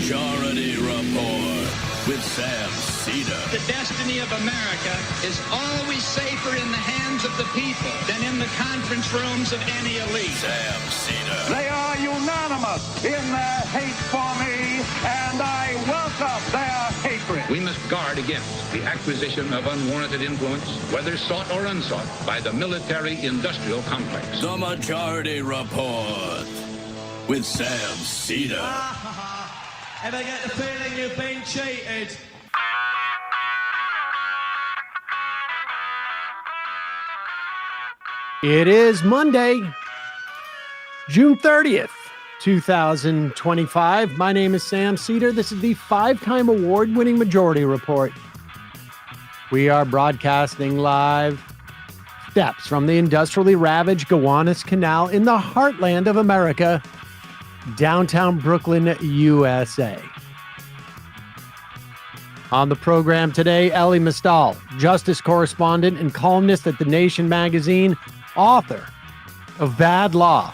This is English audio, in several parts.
Majority Report with Sam Seder. The destiny of America is always safer in the hands of the people than in the conference rooms of any elite. Sam Seder. They are unanimous in their hate for me, and I welcome their hatred. We must guard against the acquisition of unwarranted influence, whether sought or unsought, by the military-industrial complex. The Majority Report with Sam Seder. And I get the feeling you've been cheated. It is Monday, June 30th, 2025. My name is Sam Seder. This is the five-time award-winning Majority Report. We are broadcasting live steps from the industrially ravaged Gowanus Canal in the heartland of America, downtown Brooklyn, USA. On the program today, Elie Mystal, justice correspondent and columnist at The Nation magazine, author of Bad Law,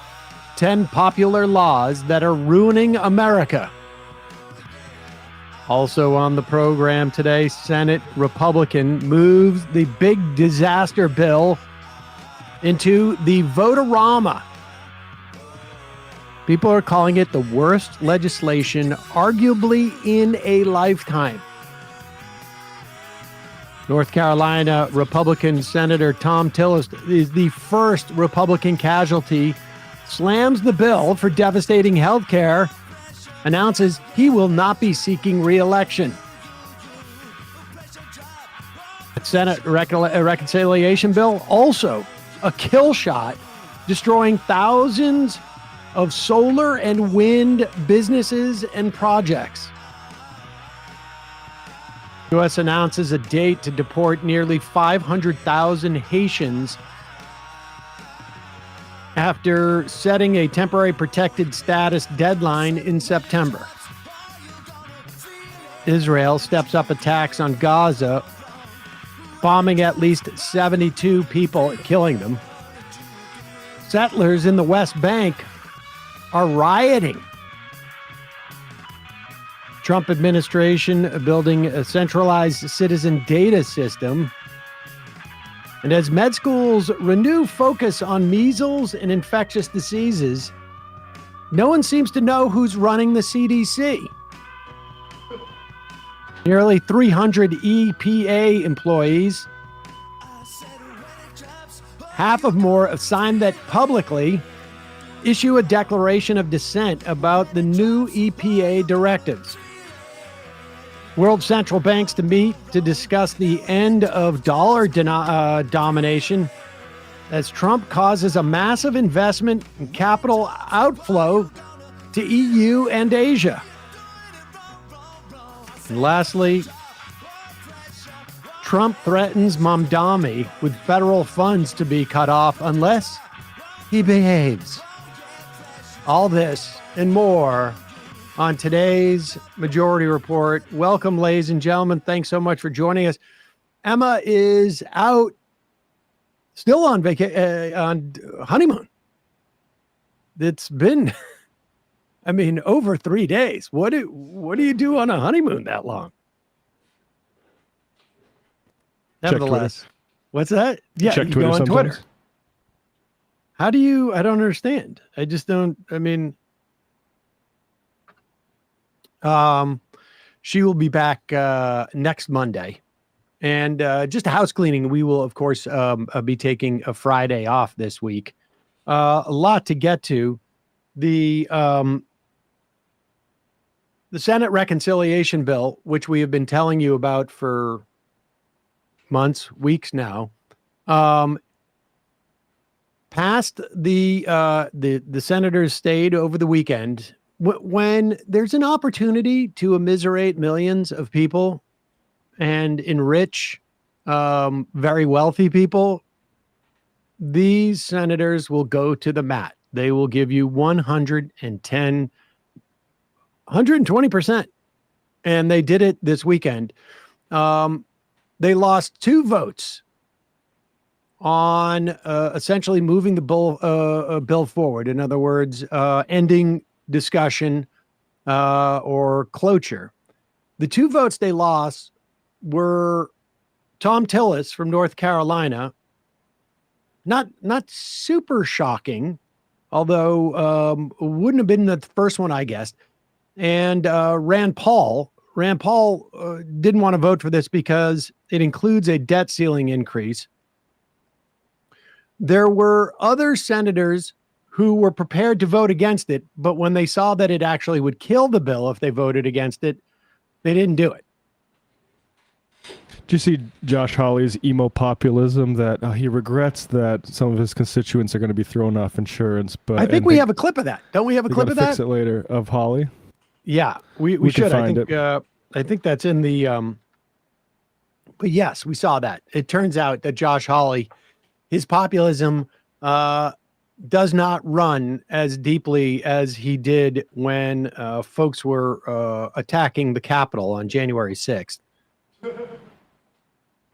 10 Popular Laws That Are Ruining America. Also on the program today, Senate Republican moves the big disaster bill into the vote-a-rama. People are calling it the worst legislation, arguably in a lifetime. North Carolina Republican Senator Thom Tillis is the first Republican casualty, slams the bill for devastating health care, announces he will not be seeking re-election. Senate reconciliation bill, also a kill shot, destroying thousands of solar and wind businesses and projects. The U.S. announces a date to deport nearly 500,000 Haitians after setting a temporary protected status deadline in September. Israel steps up attacks on Gaza, bombing at least 72 people, killing them. Settlers in the West Bank are rioting. Trump administration building a centralized citizen data system. And as med schools renew focus on measles and infectious diseases, no one seems to know who's running the CDC. Nearly 300 EPA employees, half of more have signed that publicly, issue a declaration of dissent about the new EPA directives. World central banks to meet to discuss the end of dollar domination as Trump causes a massive investment and capital outflow to EU and Asia. And lastly, Trump threatens Mamdani with federal funds to be cut off unless he behaves. All this and more on today's Majority Report. Welcome, ladies and gentlemen. Thanks so much for joining us. Emma is out, still on honeymoon. It's been, over 3 days. What do you do on a honeymoon that long? Nevertheless, what's that? Yeah, check you Twitter go on sometimes. Twitter. How do you? I don't understand. I just don't. She will be back next Monday, and just a house cleaning. We will, of course, be taking a Friday off this week. A lot to get to. The Senate reconciliation bill, which we have been telling you about for months, weeks now, passed. The senators stayed over the weekend. When there's an opportunity to immiserate millions of people and enrich very wealthy people, these senators will go to the mat. They will give you 120%. And they did it this weekend. They lost 2 votes on essentially moving the bill forward. In other words, ending discussion or cloture. The two votes they lost were Tom Tillis from North Carolina. Not super shocking, although wouldn't have been the first one, I guessed. And Rand Paul. Rand Paul didn't want to vote for this because it includes a debt ceiling increase. There were other senators who were prepared to vote against it, but when they saw that it actually would kill the bill if they voted against it, they didn't do it. Do you see Josh Hawley's emo populism that he regrets that some of his constituents are going to be thrown off insurance? But I think we have a clip of that. Don't we have a clip of that? Fix it later of Hawley. Yeah, we should. Find it. I think that's in the. But yes, we saw that. It turns out that Josh Hawley, his populism does not run as deeply as he did when folks were attacking the Capitol on January 6th.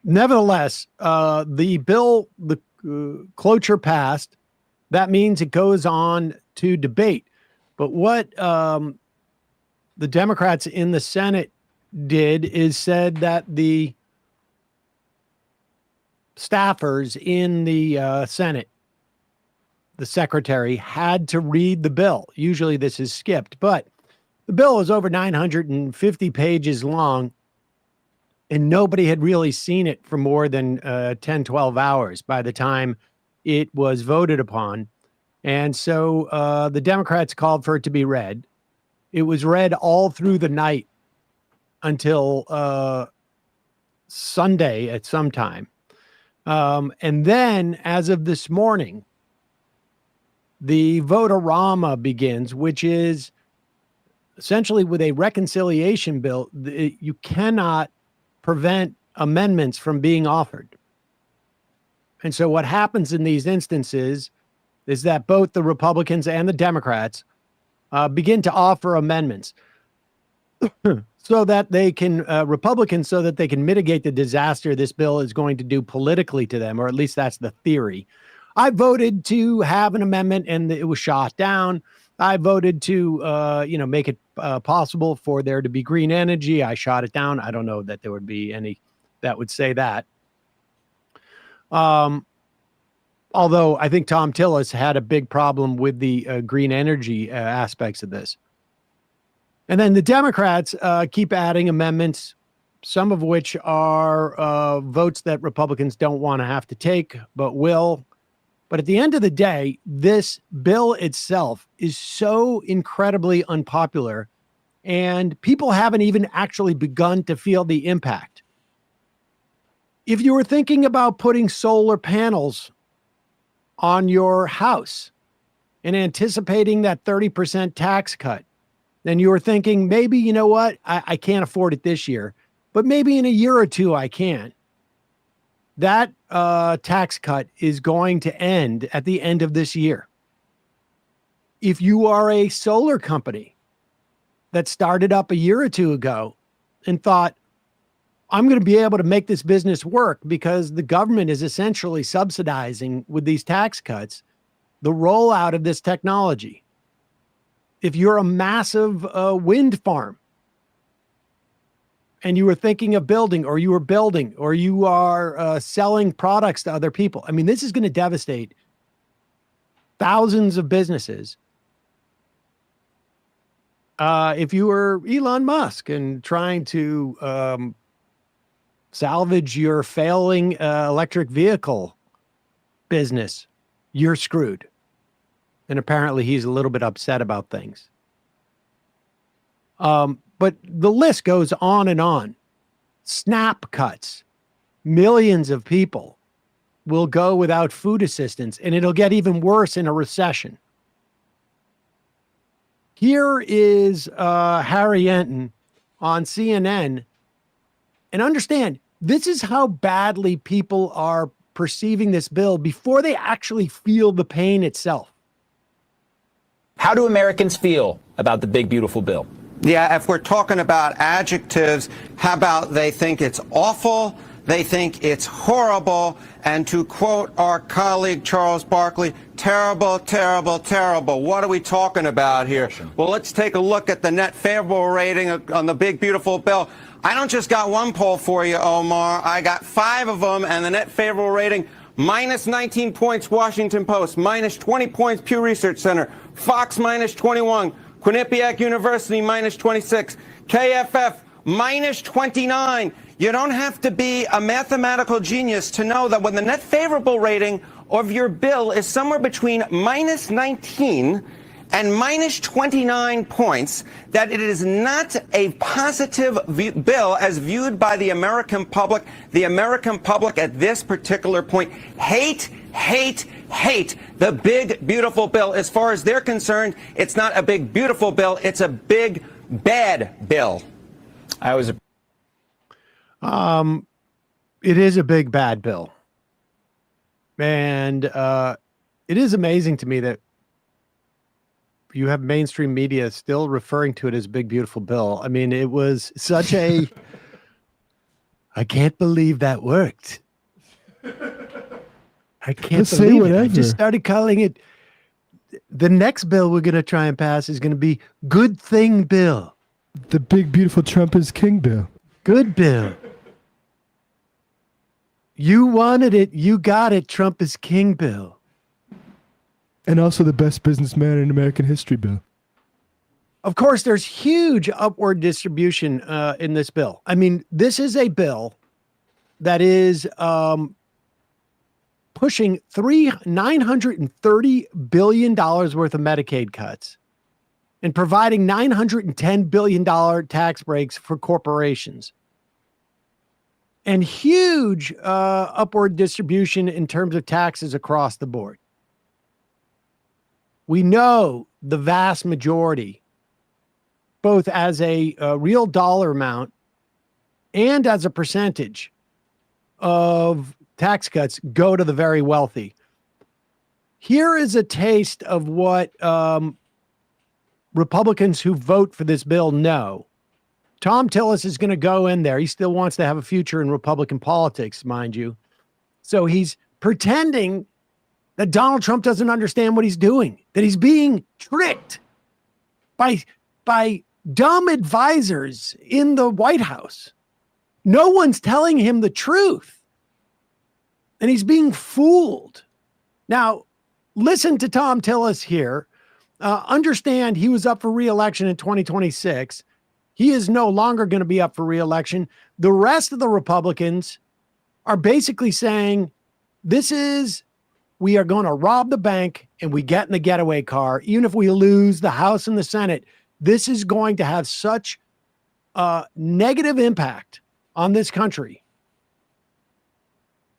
Nevertheless, the bill, the cloture passed. That means it goes on to debate. But what the Democrats in the Senate did is said that the staffers in the Senate, the secretary, had to read the bill. Usually this is skipped, but the bill is over 950 pages long, and nobody had really seen it for more than 10, 12 hours by the time it was voted upon. And so the Democrats called for it to be read. It was read all through the night until Sunday at some time. And then, as of this morning, the vote-a-rama begins, which is essentially with a reconciliation bill. You cannot prevent amendments from being offered. And so what happens in these instances is that both the Republicans and the Democrats begin to offer amendments so that they can, Republicans, so that they can mitigate the disaster this bill is going to do politically to them, or at least that's the theory. I voted to have an amendment and it was shot down. I voted to, make it possible for there to be green energy. I shot it down. I don't know that there would be any that would say that. Although I think Tom Tillis had a big problem with the green energy aspects of this. And then the Democrats keep adding amendments, some of which are votes that Republicans don't want to have to take, but will. But at the end of the day, this bill itself is so incredibly unpopular, and people haven't even actually begun to feel the impact. If you were thinking about putting solar panels on your house and anticipating that 30% tax cut, then you were thinking, maybe, you know what, I can't afford it this year, but maybe in a year or two I can. That tax cut is going to end at the end of this year. If you are a solar company that started up a year or two ago and thought, I'm going to be able to make this business work because the government is essentially subsidizing with these tax cuts the rollout of this technology. If you're a massive wind farm and you were thinking of building, or you were building, or you are selling products to other people, I mean, this is going to devastate thousands of businesses. If you were Elon Musk and trying to salvage your failing electric vehicle business, you're screwed. And apparently he's a little bit upset about things. But the list goes on and on. SNAP cuts. Millions of people will go without food assistance, and it'll get even worse in a recession. Here is Harry Enton on CNN. And understand, this is how badly people are perceiving this bill before they actually feel the pain itself. How do Americans feel about the big, beautiful bill? Yeah, if we're talking about adjectives, how about they think it's awful, They think it's horrible. And to quote our colleague Charles Barkley, terrible, terrible, terrible. What are we talking about here? Well, let's take a look at the net favorable rating on the big, beautiful bill. I don't just got one poll for you, Omar. I got 5 of them, and the net favorable rating, minus 19 points, Washington Post, minus 20 points, Pew Research Center, Fox, minus 21, Quinnipiac University, minus 26, KFF, minus 29. You don't have to be a mathematical genius to know that when the net favorable rating of your bill is somewhere between minus 19 and minus 29 points, that it is not a positive bill as viewed by the American public. The American public at this particular point hate the big, beautiful bill. As far as they're concerned, it's not a big, beautiful bill. It's a big, bad bill. It is a big bad bill. And it is amazing to me that you have mainstream media still referring to it as big, beautiful bill. I mean, it was such a, I can't believe that worked. I can't believe it. I just started calling it, the next bill we're going to try and pass is going to be good thing bill. The big, beautiful Trump is king bill. Good bill. You wanted it. You got it. Trump is king bill. And also the best businessman in American history bill. Of course, there's huge upward distribution in this bill. I mean, this is a bill that is pushing $930 billion worth of Medicaid cuts and providing $910 billion tax breaks for corporations. And huge upward distribution in terms of taxes across the board. We know the vast majority, both as a real dollar amount and as a percentage of tax cuts, go to the very wealthy. Here is a taste of what Republicans who vote for this bill know. Tom Tillis is going to go in there. He still wants to have a future in Republican politics, mind you. So he's pretending that Donald Trump doesn't understand what he's doing, that he's being tricked by dumb advisors in the White House. No one's telling him the truth. And he's being fooled. Now, listen to Tom Tillis here. Understand he was up for re-election in 2026. He is no longer going to be up for re-election. The rest of the Republicans are basically saying, we are going to rob the bank and we get in the getaway car. Even if we lose the House and the Senate, this is going to have such a negative impact on this country.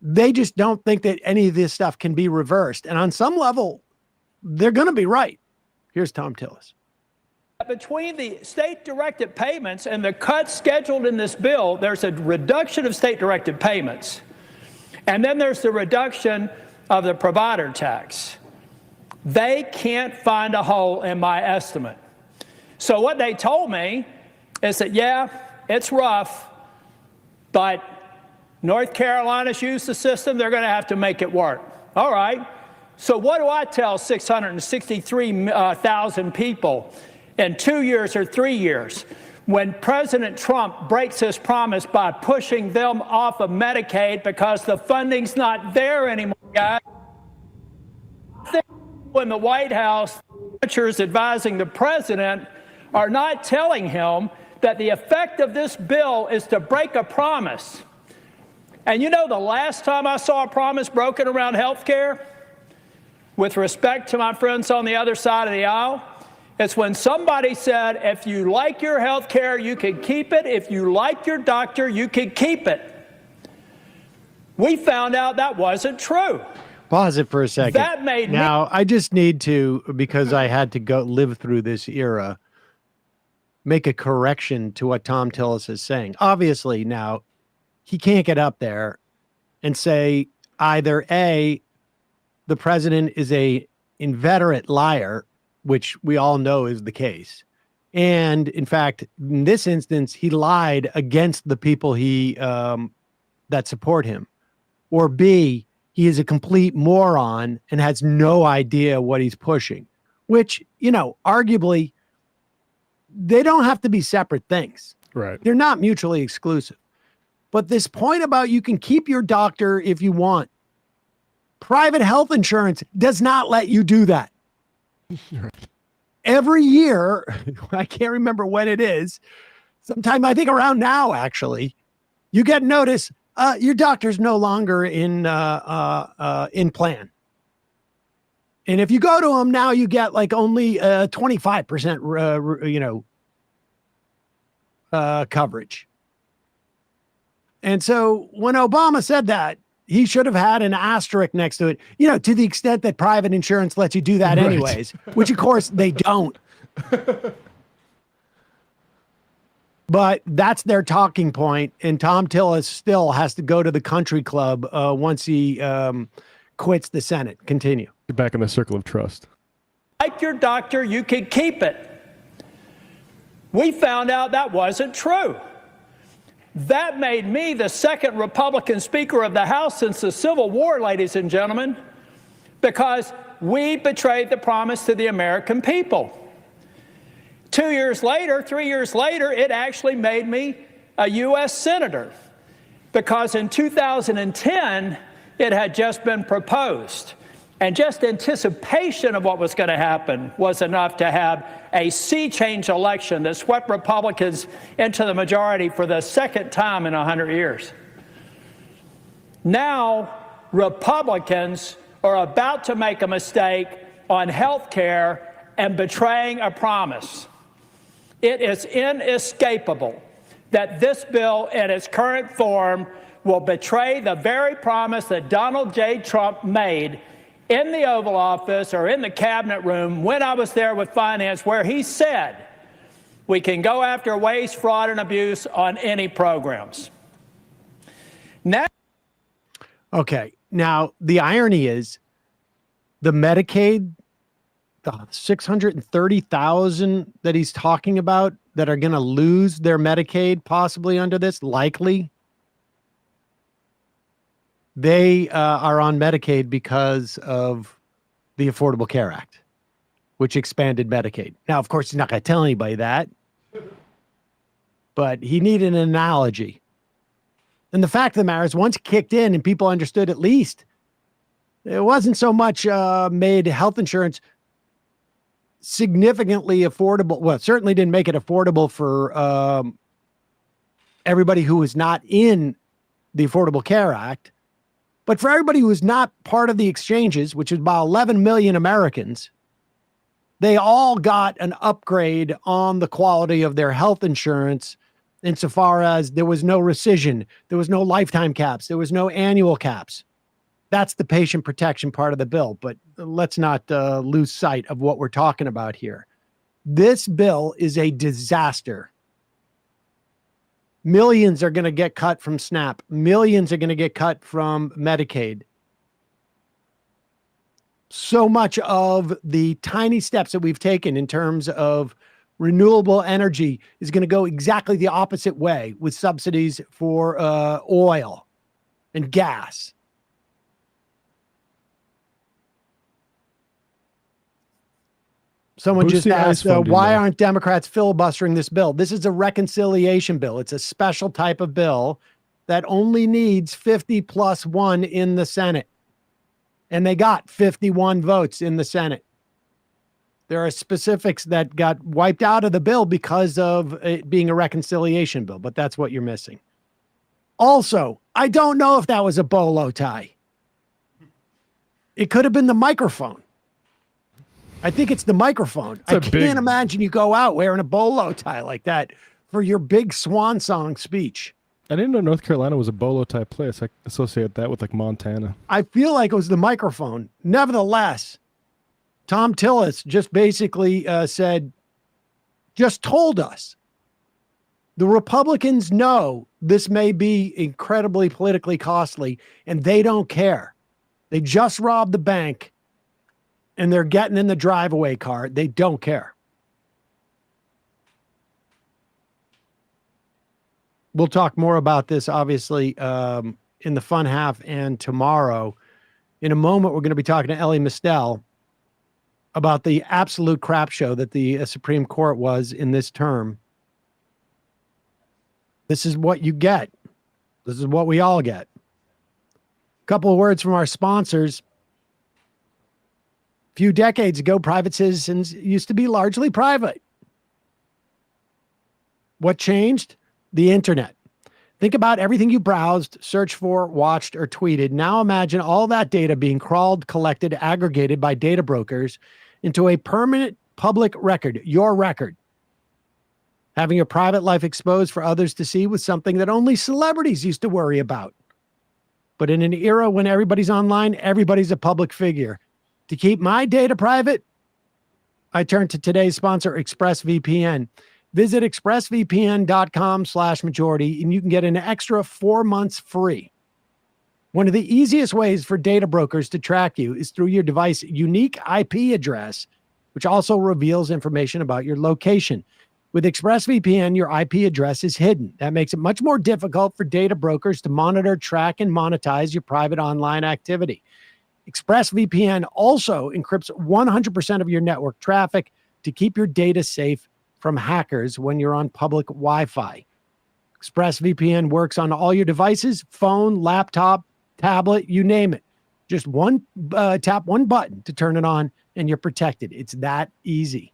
They just don't think that any of this stuff can be reversed. And on some level, they're going to be right. Here's Tom Tillis. Between the state-directed payments and the cuts scheduled in this bill, there's a reduction of state-directed payments. And then there's the reduction of the provider tax. They can't find a hole in my estimate. So what they told me is that, yeah, it's rough, but North Carolina's used the system. They're going to have to make it work. All right. So what do I tell 663,000 people in 2 years or 3 years when President Trump breaks his promise by pushing them off of Medicaid because the funding's not there anymore, guys? When the White House senators advising the president are not telling him that the effect of this bill is to break a promise. And you know, the last time I saw a promise broken around health care, with respect to my friends on the other side of the aisle, it's when somebody said, if you like your health care, you can keep it. If you like your doctor, you can keep it. We found out that wasn't true. Pause it for a second. That made now, I just need to, because I had to go live through this era, make a correction to what Tom Tillis is saying. Obviously, now, he can't get up there and say either A, the president is a inveterate liar, which we all know is the case. And in fact, in this instance, he lied against the people he that support him, or B, he is a complete moron and has no idea what he's pushing, which, arguably, they don't have to be separate things. Right. They're not mutually exclusive. But this point about you can keep your doctor if you want, private health insurance does not let you do that. Right. Every year, I can't remember when it is, sometime I think around now, actually, you get notice your doctor's no longer in plan. And if you go to him now, you get like only 25%, coverage. And so when Obama said that, he should have had an asterisk next to it, to the extent that private insurance lets you do that anyways, which of course they don't. But that's their talking point. And Tom Tillis still has to go to the country club once he quits the Senate. Continue. Get back in the circle of trust. Like your doctor, you can keep it. We found out that wasn't true. That made me the second Republican Speaker of the House since the Civil War, ladies and gentlemen, because we betrayed the promise to the American people. 3 years later, it actually made me a U.S. Senator, because in 2010, it had just been proposed. And just anticipation of what was going to happen was enough to have a sea change election that swept Republicans into the majority for the second time in 100 years. Now, Republicans are about to make a mistake on health care and betraying a promise. It is inescapable that this bill in its current form will betray the very promise that Donald J. Trump made in the Oval Office or in the cabinet room when I was there with finance, where he said we can go after waste, fraud, and abuse on any programs. Now, okay. Now, the irony is the Medicaid, the 630,000 that he's talking about that are going to lose their Medicaid possibly under this, likely. They are on Medicaid because of the Affordable Care Act, which expanded Medicaid. Now, of course, he's not going to tell anybody that, but he needed an analogy. And the fact of the matter is, once it kicked in and people understood at least, it wasn't so much made health insurance significantly affordable. Well, it certainly didn't make it affordable for everybody who was not in the Affordable Care Act. But for everybody who is not part of the exchanges, which is about 11 million Americans, they all got an upgrade on the quality of their health insurance insofar as there was no rescission, there was no lifetime caps, there was no annual caps. That's the patient protection part of the bill. But let's not lose sight of what we're talking about here. This bill is a disaster. Millions are going to get cut from SNAP. Millions are going to get cut from Medicaid. So much of the tiny steps that we've taken in terms of renewable energy is going to go exactly the opposite way with subsidies for oil and gas. Someone just asked, why aren't Democrats filibustering this bill? This is a reconciliation bill. It's a special type of bill that only needs 50+1 in the Senate. And they got 51 votes in the Senate. There are specifics that got wiped out of the bill because of it being a reconciliation bill, but that's what you're missing. Also, I don't know if that was a bolo tie. It could have been the microphone. I think it's the microphone. I can't imagine you go out wearing a bolo tie like that for your big swan song speech. I didn't know North Carolina was a bolo tie place. I associate that with like Montana. I feel like it was the microphone. Nevertheless, Tom Tillis just basically told us the Republicans know this may be incredibly politically costly and they don't care. They just robbed the bank. And they're getting in the drive-away car. They don't care. We'll talk more about this, obviously, in the fun half and tomorrow. In a moment, we're going to be talking to Elie Mystal about the absolute crap show that the Supreme Court was in this term. This is what you get. This is what we all get. A couple of words from our sponsors. A few decades ago, private citizens used to be largely private. What changed? The internet. Think about everything you browsed, searched for, watched, or tweeted. Now imagine all that data being crawled, collected, aggregated by data brokers into a permanent public record, your record. Having your private life exposed for others to see was something that only celebrities used to worry about. But in an era when everybody's online, everybody's a public figure. To keep my data private, I turn to today's sponsor, ExpressVPN. Visit expressvpn.com/majority and you can get an extra 4 months free. One of the easiest ways for data brokers to track you is through your device's unique IP address, which also reveals information about your location. With ExpressVPN, your IP address is hidden. That makes it much more difficult for data brokers to monitor, track, and monetize your private online activity. ExpressVPN also encrypts 100% of your network traffic to keep your data safe from hackers when you're on public Wi-Fi. ExpressVPN works on all your devices, phone, laptop, tablet, you name it. Just tap one button to turn it on and you're protected. It's that easy.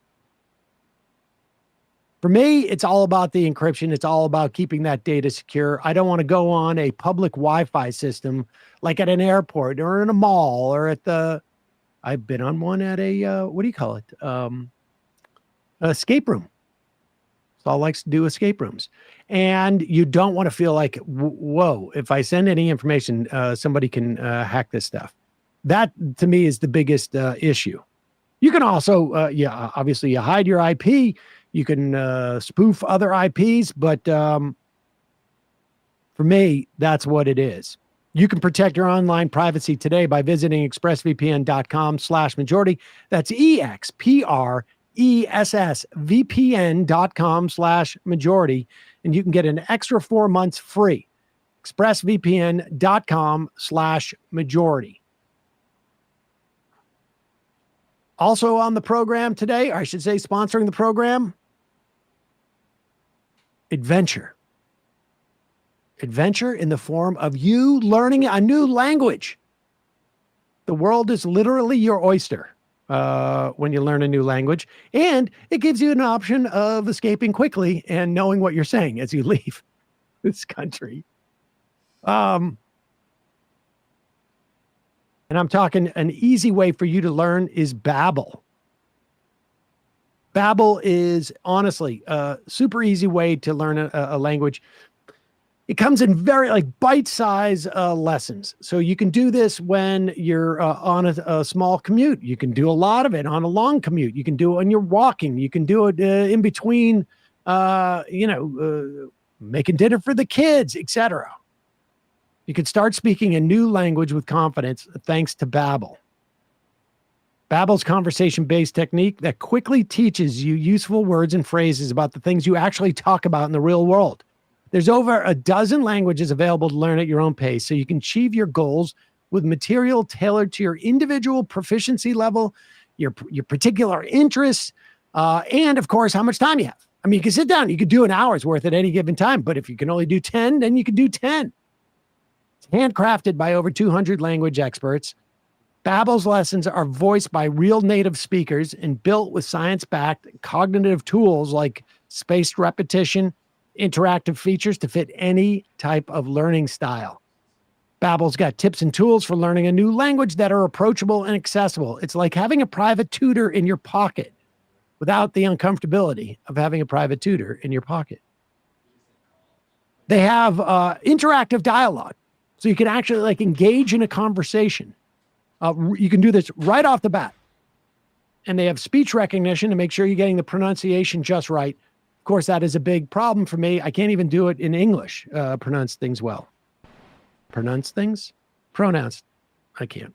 For me, it's all about the encryption. It's all about keeping that data secure. I don't want to go on a public Wi-Fi system like at an airport or in a mall or I've been on one at a, what do you call it? Escape room. Saul likes to do escape rooms. And you don't want to feel like, whoa, if I send any information, somebody can hack this stuff. That, to me, is the biggest issue. You can also, obviously you hide your IP. You can spoof other IPs, but for me, that's what it is. You can protect your online privacy today by visiting expressvpn.com/majority. That's expressvpn.com/majority. And you can get an extra 4 months free. expressvpn.com/majority. Also on the program today, or I should say sponsoring the program, Adventure. Adventure in the form of you learning a new language. The world is literally your oyster when you learn a new language, and it gives you an option of escaping quickly and knowing what you're saying as you leave this country. And I'm talking an easy way for you to learn is Babbel. Babbel is honestly a super easy way to learn a language. It comes in very bite-size lessons. So you can do this when you're on a small commute. You can do a lot of it on a long commute. You can do it when you're walking. You can do it in between, making dinner for the kids, etc. You can start speaking a new language with confidence thanks to Babbel. Babbel's conversation-based technique that quickly teaches you useful words and phrases about the things you actually talk about in the real world. There's over a dozen languages available to learn at your own pace, so you can achieve your goals with material tailored to your individual proficiency level, your particular interests, and, of course, how much time you have. I mean, you can sit down, you could do an hour's worth at any given time, but if you can only do 10, then you can do 10. It's handcrafted by over 200 language experts. Babbel's lessons are voiced by real native speakers and built with science-backed cognitive tools like spaced repetition, interactive features to fit any type of learning style. Babbel's got tips and tools for learning a new language that are approachable and accessible. It's like having a private tutor in your pocket without the uncomfortability of having a private tutor in your pocket. They have interactive dialogue, so you can actually engage in a conversation. You can do this right off the bat. And they have speech recognition to make sure you're getting the pronunciation just right. Of course, that is a big problem for me. I can't even do it in English, pronounce things well. Pronounce things? Pronounced. I can't.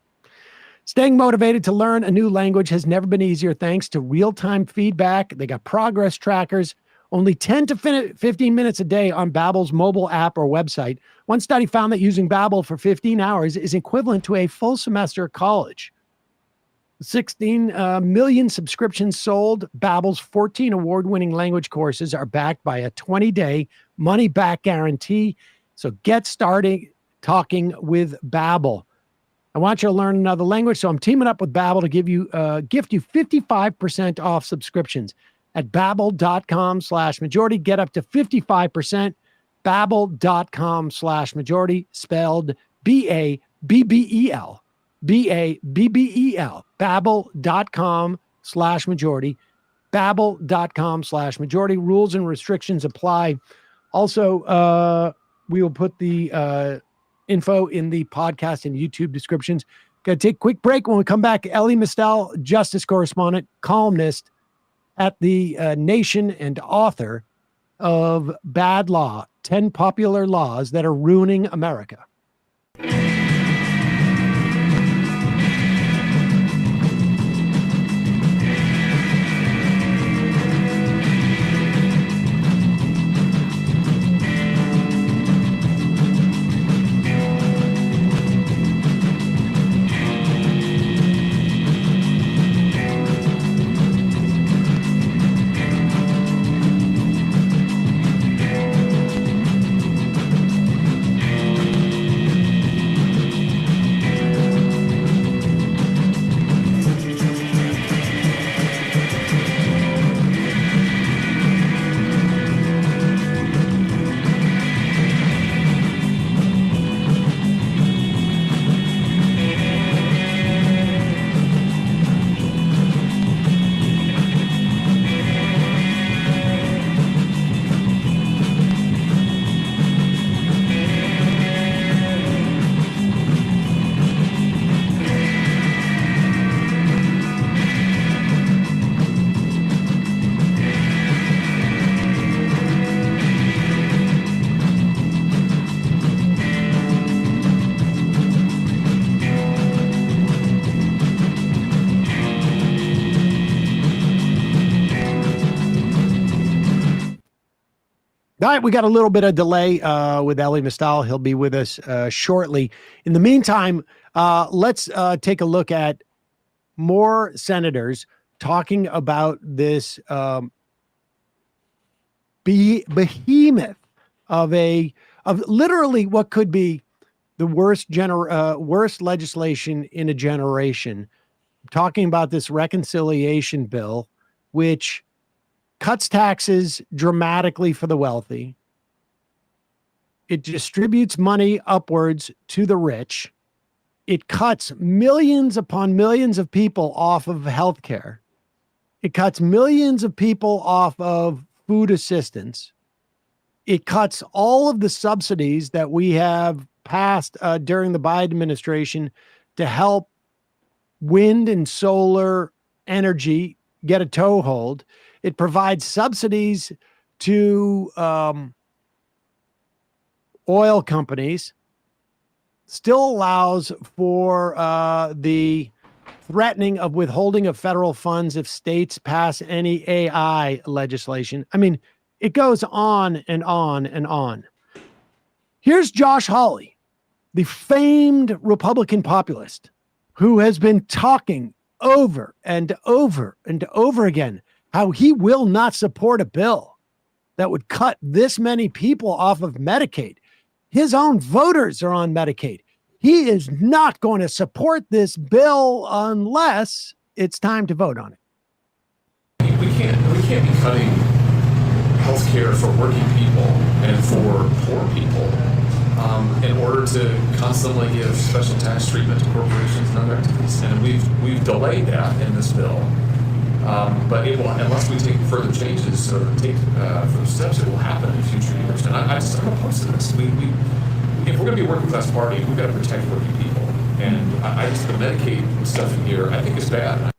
Staying motivated to learn a new language has never been easier thanks to real-time feedback. They got progress trackers, only 10 to 15 minutes a day on Babbel's mobile app or website. One study found that using Babbel for 15 hours is equivalent to a full semester of college. 16 million subscriptions sold. Babbel's 14 award-winning language courses are backed by a 20-day money-back guarantee. So get started talking with Babbel. I want you to learn another language, so I'm teaming up with Babbel to gift you 55% off subscriptions at babbel.com/majority. Get up to 55%. Babbel.com/majority, spelled BABBEL. BABBEL. Babbel.com/majority. Babbel.com/majority. Rules and restrictions apply. Also, we will put the info in the podcast and YouTube descriptions. Got to take a quick break. When we come back, Elie Mystal, justice correspondent, columnist at the Nation and author of Bad Law, 10 Popular Laws That Are Ruining America. All right, we got a little bit of delay with Elie Mystal. He'll be with us shortly. In the meantime, let's take a look at more senators talking about this behemoth of literally what could be the worst legislation in a generation. Talking about this reconciliation bill, which cuts taxes dramatically for the wealthy. It distributes money upwards to the rich. It cuts millions upon millions of people off of healthcare. It cuts millions of people off of food assistance. It cuts all of the subsidies that we have passed during the Biden administration to help wind and solar energy get a toehold. It provides subsidies to oil companies, still allows for the threatening of withholding of federal funds if states pass any AI legislation. I mean, it goes on and on and on. Here's Josh Hawley, the famed Republican populist, who has been talking over and over and over again how he will not support a bill that would cut this many people off of Medicaid. His own voters are on Medicaid. He is not going to support this bill unless it's time to vote on it. We can't be cutting health care for working people and for poor people in order to constantly give special tax treatment to corporations and other entities. And we've delayed that in this bill. But it will, unless we take further changes or take further steps, it will happen in future years. And I'm opposed to this. If we're going to be a working class party, we've got to protect working people. And I just the Medicaid stuff in here, I think is bad.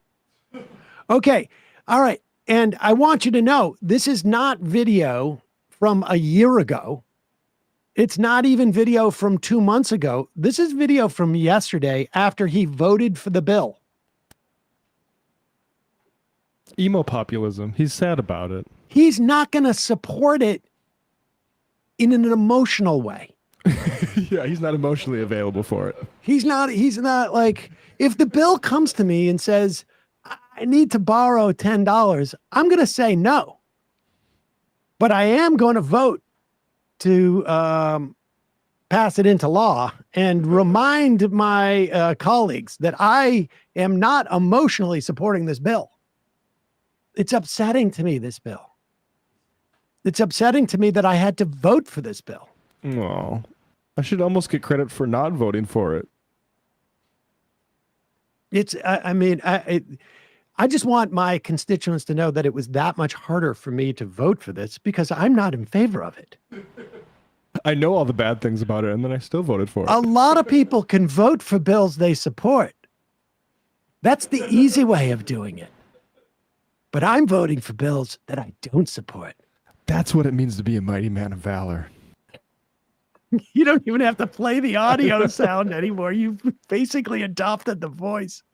Okay. All right. And I want you to know, this is not video from a year ago. It's not even video from 2 months ago. This is video from yesterday after he voted for the bill. Emo populism. He's sad about it. He's not going to support it in an emotional way. Yeah, he's not emotionally available for it. He's not like, if the bill comes to me and says, I need to borrow $10, I'm going to say no. But I am going to vote to pass it into law and remind my colleagues that I am not emotionally supporting this bill. It's upsetting to me, this bill. It's upsetting to me that I had to vote for this bill. Oh, I should almost get credit for not voting for it. I just want my constituents to know that it was that much harder for me to vote for this because I'm not in favor of it. I know all the bad things about it, and then I still voted for it. A lot of people can vote for bills they support. That's the easy way of doing it. But I'm voting for bills that I don't support. That's what it means to be a mighty man of valor. You don't even have to play the audio sound anymore. You've basically adopted the voice.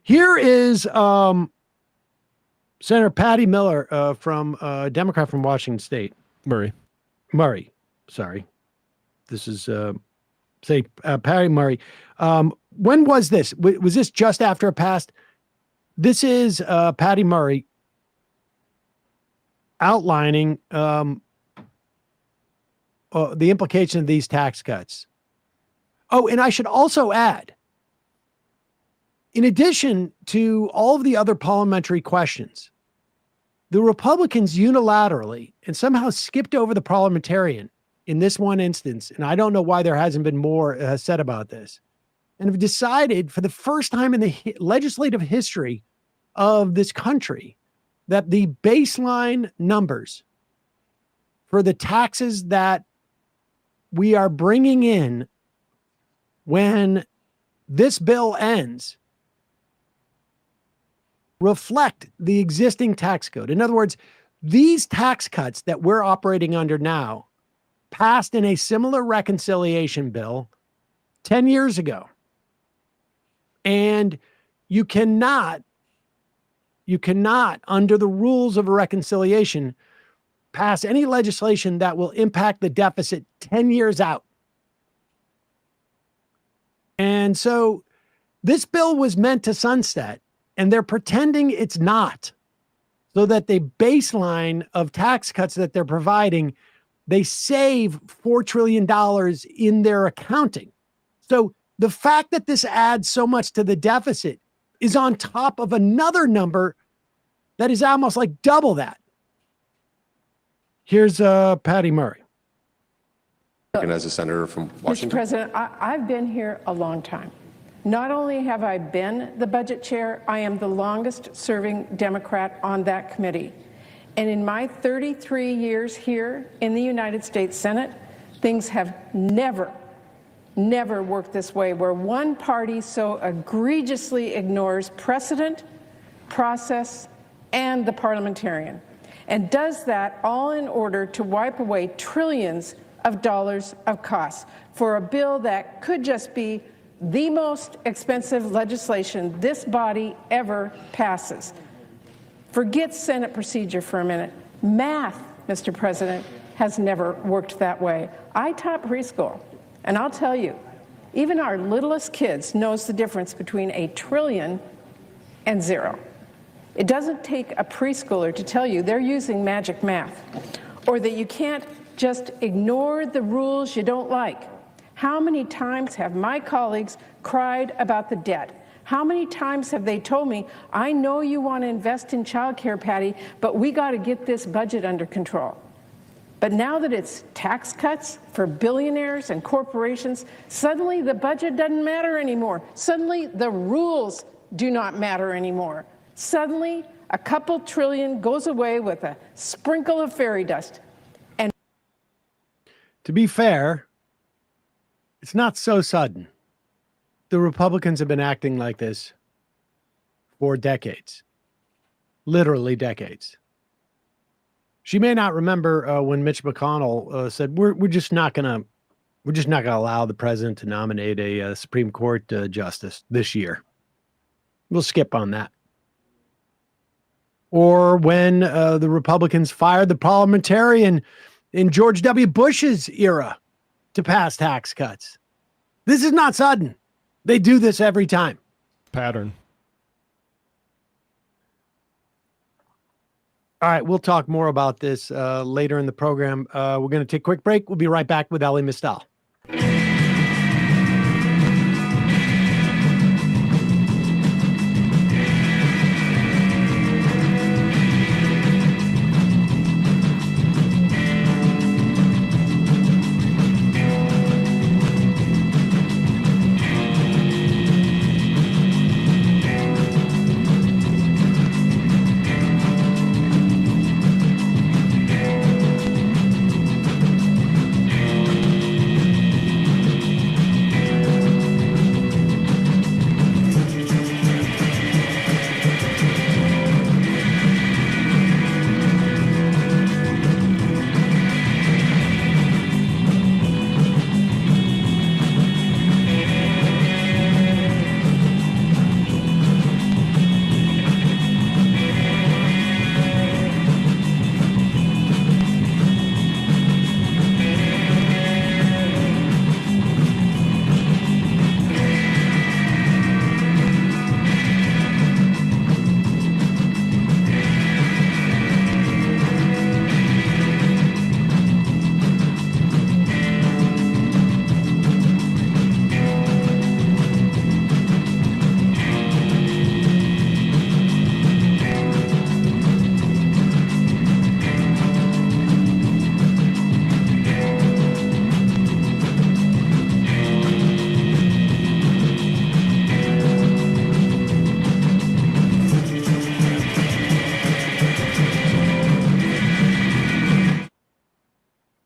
Here is Senator Patty Miller from Democrat from Washington State. Murray. Sorry. This is Patty Murray. When was this? Was this just after it passed? This is Patty Murray outlining the implication of these tax cuts. Oh, and I should also add, in addition to all of the other parliamentary questions, the Republicans unilaterally and somehow skipped over the parliamentarian in this one instance, and I don't know why there hasn't been more said about this, and have decided for the first time in the legislative history of this country that the baseline numbers for the taxes that we are bringing in when this bill ends reflect the existing tax code. In other words, these tax cuts that we're operating under now passed in a similar reconciliation bill 10 years ago. And you cannot, under the rules of a reconciliation, pass any legislation that will impact the deficit 10 years out. And so this bill was meant to sunset, and they're pretending it's not, so that the baseline of tax cuts that they're providing, they save $4 trillion in their accounting. So the fact that this adds so much to the deficit is on top of another number that is almost like double that. Here's Patty Murray. And as a senator from Washington. Mr. President, I've been here a long time. Not only have I been the budget chair, I am the longest serving Democrat on that committee. And in my 33 years here in the United States Senate, things have never worked this way, where one party so egregiously ignores precedent, process, and the parliamentarian, and does that all in order to wipe away trillions of dollars of costs for a bill that could just be the most expensive legislation this body ever passes. Forget Senate procedure for a minute. Math, Mr. President, has never worked that way. I taught preschool, and I'll tell you, even our littlest kids knows the difference between a trillion and zero. It doesn't take a preschooler to tell you they're using magic math, or that you can't just ignore the rules you don't like. How many times have my colleagues cried about the debt? How many times have they told me, I know you want to invest in childcare, Patty, but we got to get this budget under control. But now that it's tax cuts for billionaires and corporations, suddenly the budget doesn't matter anymore. Suddenly the rules do not matter anymore. Suddenly a couple trillion goes away with a sprinkle of fairy dust. And to be fair, it's not so sudden. The Republicans have been acting like this for decades, literally decades. She may not remember when Mitch McConnell said, "We're just not gonna allow the president to nominate a Supreme Court justice this year." We'll skip on that. Or when the Republicans fired the parliamentarian in George W. Bush's era to pass tax cuts. This is not sudden. They do this every time. Pattern. All right, we'll talk more about this later in the program. We're going to take a quick break. We'll be right back with Elie Mystal.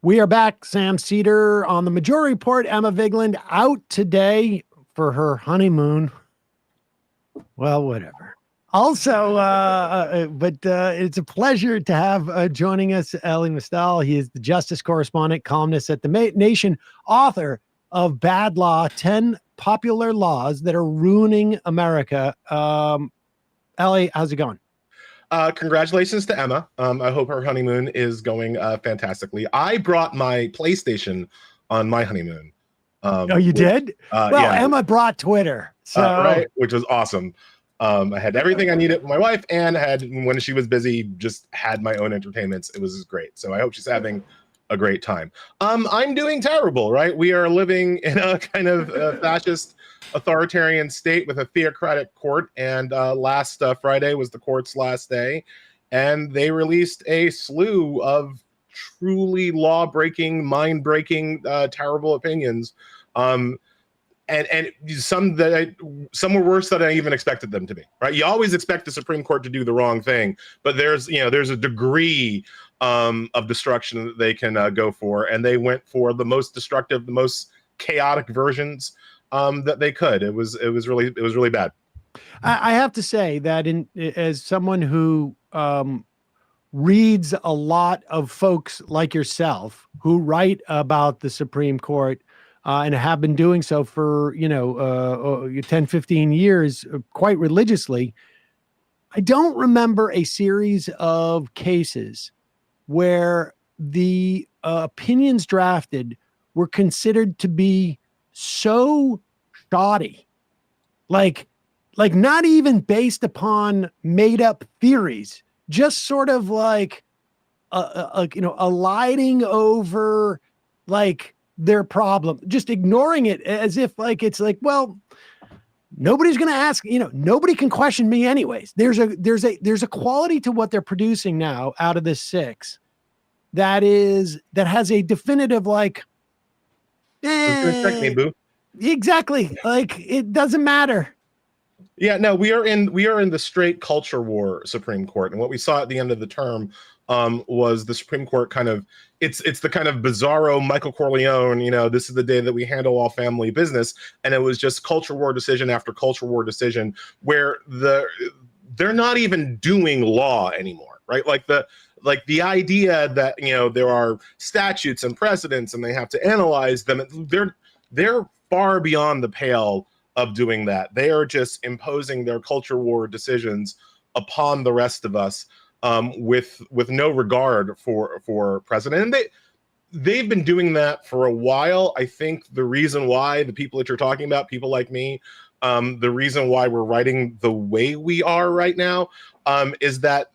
We are back. Sam Seder on the Majority Report. Emma Vigeland out today for her honeymoon. Well, whatever. Also, but it's a pleasure to have joining us Elie Mystal. He is the justice correspondent, columnist at The Nation, author of Bad Law, 10 Popular Laws That Are Ruining America. Elie, how's it going? Congratulations to Emma. I hope her honeymoon is going fantastically. I brought my PlayStation on my honeymoon. Oh, you did? Well, yeah. Emma brought Twitter. So right, which was awesome. I had everything I needed for my wife, and had, when she was busy, just had my own entertainments. It was great. So I hope she's having a great time. I'm doing terrible, right? We are living in a kind of fascist authoritarian state with a theocratic court, and last Friday was the court's last day, and they released a slew of truly law-breaking, mind-breaking, terrible opinions, and some were worse than I even expected them to be. Right? You always expect the Supreme Court to do the wrong thing, but there's a degree of destruction that they can go for, and they went for the most destructive, the most chaotic versions that they could. It was really bad. I have to say that as someone who reads a lot of folks like yourself who write about the Supreme Court and have been doing so for 10, 15 years quite religiously, I don't remember a series of cases where the opinions drafted were considered to be so shoddy, like not even based upon made up theories, just sort of like alighting over like their problem, just ignoring it as if like it's like, well, nobody's going to ask, nobody can question me anyways. There's a quality to what they're producing now out of this 6 that has a definitive like, exactly, like it doesn't matter. Yeah, no, we are in the straight culture war Supreme Court, and what we saw at the end of the term was the Supreme Court kind of it's the kind of bizarro Michael Corleone. This is the day that we handle all family business, and it was just culture war decision after culture war decision where they're not even doing law anymore, right? Like the idea that there are statutes and precedents and they have to analyze them. They're far beyond the pale of doing that. They are just imposing their culture war decisions upon the rest of us, with no regard for precedent. And they've been doing that for a while. I think the reason why the people that you're talking about, people like me, the reason why we're writing the way we are right now, is that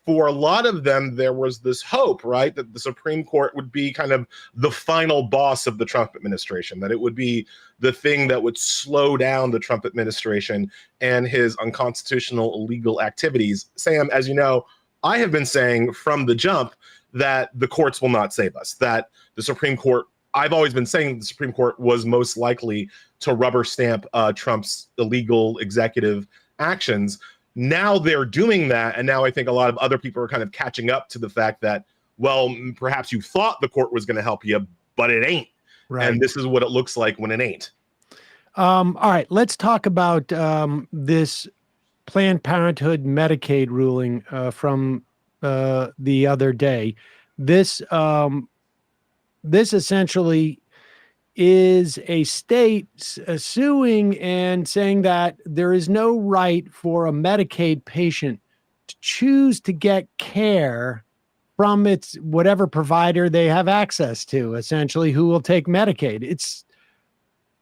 for a lot of them, there was this hope, right, that the Supreme Court would be kind of the final boss of the Trump administration, that it would be the thing that would slow down the Trump administration and his unconstitutional illegal activities. Sam, as you know, I have been saying from the jump that the courts will not save us, that the Supreme Court, I've always been saying the Supreme Court was most likely to rubber stamp Trump's illegal executive actions. Now they're doing that, and now I think a lot of other people are kind of catching up to the fact that, well, perhaps you thought the court was going to help you, but it ain't. Right. And this is what it looks like when it ain't. All right, let's talk about this Planned Parenthood Medicaid ruling from the other day. This essentially is a state suing and saying that there is no right for a Medicaid patient to choose to get care from its whatever provider they have access to, essentially, who will take Medicaid. It's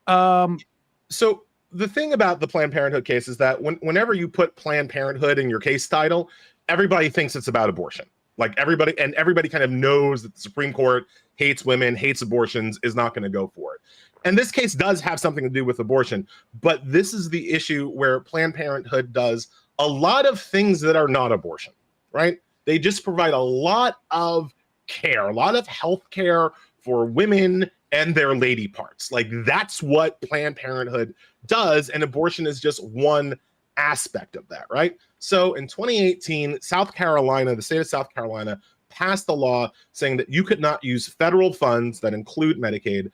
so the thing about the Planned Parenthood case is that whenever you put Planned Parenthood in your case title, everybody thinks it's about abortion. Like everybody kind of knows that the Supreme Court hates women, hates abortions, is not going to go for it. And this case does have something to do with abortion, but this is the issue where Planned Parenthood does a lot of things that are not abortion, right? They just provide a lot of care, a lot of health care for women and their lady parts. Like that's what Planned Parenthood does, and abortion is just one aspect of that, right? So in 2018, South Carolina, the state of South Carolina, passed a law saying that you could not use federal funds that include Medicaid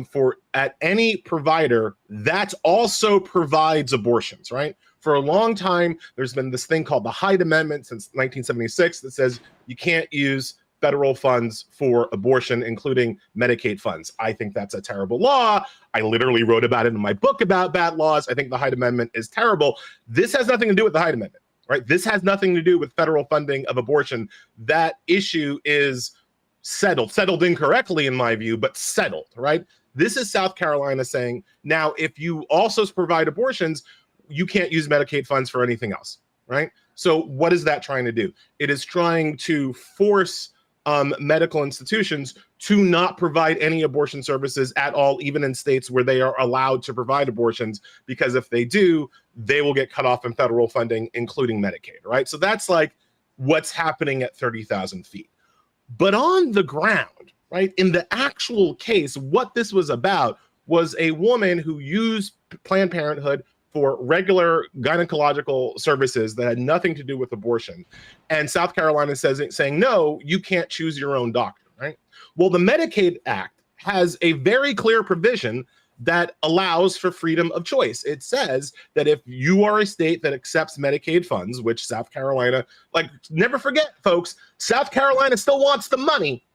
for at any provider that also provides abortions, right? For a long time, there's been this thing called the Hyde Amendment since 1976 that says you can't use federal funds for abortion, including Medicaid funds. I think that's a terrible law. I literally wrote about it in my book about bad laws. I think the Hyde Amendment is terrible. This has nothing to do with the Hyde Amendment, right? This has nothing to do with federal funding of abortion. That issue is settled incorrectly in my view, but settled, right? This is South Carolina saying, now, if you also provide abortions, you can't use Medicaid funds for anything else, right? So what is that trying to do? It is trying to force medical institutions to not provide any abortion services at all, even in states where they are allowed to provide abortions, because if they do, they will get cut off in federal funding, including Medicaid, right? So that's like what's happening at 30,000 feet. But on the ground, right, in the actual case, what this was about was a woman who used Planned Parenthood for regular gynecological services that had nothing to do with abortion. And South Carolina saying, no, you can't choose your own doctor, right? Well, the Medicaid Act has a very clear provision that allows for freedom of choice. It says that if you are a state that accepts Medicaid funds, which South Carolina, like, never forget, folks, South Carolina still wants the money.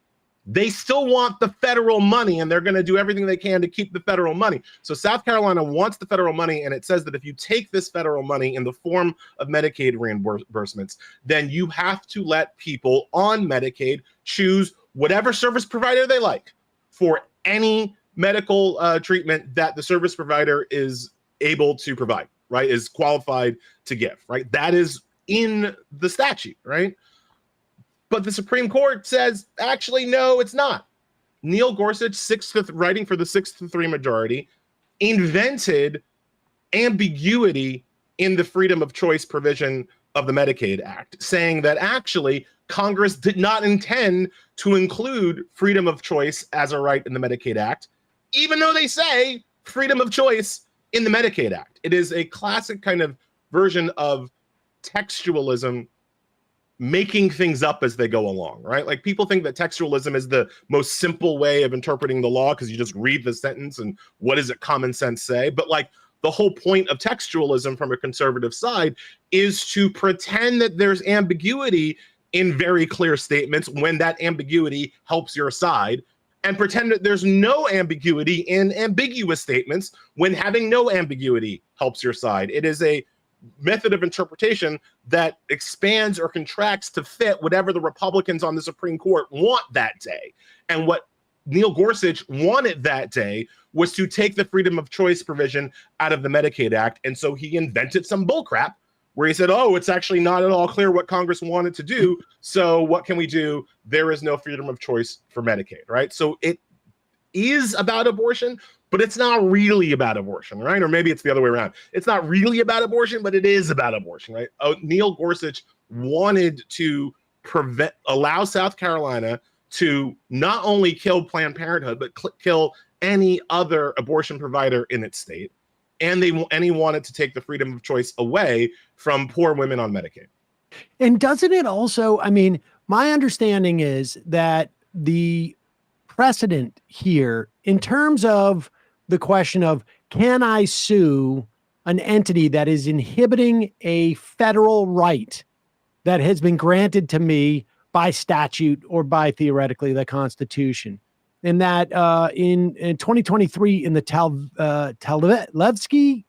They still want the federal money, and they're going to do everything they can to keep the federal money. So South Carolina wants the federal money, and it says that if you take this federal money in the form of Medicaid reimbursements, then you have to let people on Medicaid choose whatever service provider they like for any medical treatment that the service provider is able to provide, right, is qualified to give, right? That is in the statute, right? But the Supreme Court says, actually, no, it's not. Neil Gorsuch, writing for the 6-3 majority, invented ambiguity in the freedom of choice provision of the Medicaid Act, saying that actually Congress did not intend to include freedom of choice as a right in the Medicaid Act, even though they say freedom of choice in the Medicaid Act. It is a classic kind of version of textualism, making things up as they go along, right? Like, people think that textualism is the most simple way of interpreting the law because you just read the sentence and what does it common sense say? But like, the whole point of textualism from a conservative side is to pretend that there's ambiguity in very clear statements when that ambiguity helps your side. and pretend that there's no ambiguity in ambiguous statements when having no ambiguity helps your side. It is a method of interpretation that expands or contracts to fit whatever the Republicans on the Supreme Court want that day. And what Neil Gorsuch wanted that day was to take the freedom of choice provision out of the Medicaid Act. And so he invented some bullcrap where he said, oh, it's actually not at all clear what Congress wanted to do. So what can we do? There is no freedom of choice for Medicaid, right? So it is about abortion, but it's not really about abortion, right? Or maybe it's the other way around. It's not really about abortion, but it is about abortion, right? Neil Gorsuch wanted to allow South Carolina to not only kill Planned Parenthood, but kill any other abortion provider in its state. And he wanted to take the freedom of choice away from poor women on Medicaid. And doesn't it also, I mean, my understanding is that the precedent here in terms of the question of, can I sue an entity that is inhibiting a federal right that has been granted to me by statute or by theoretically the Constitution? And that in 2023 in the Talevsky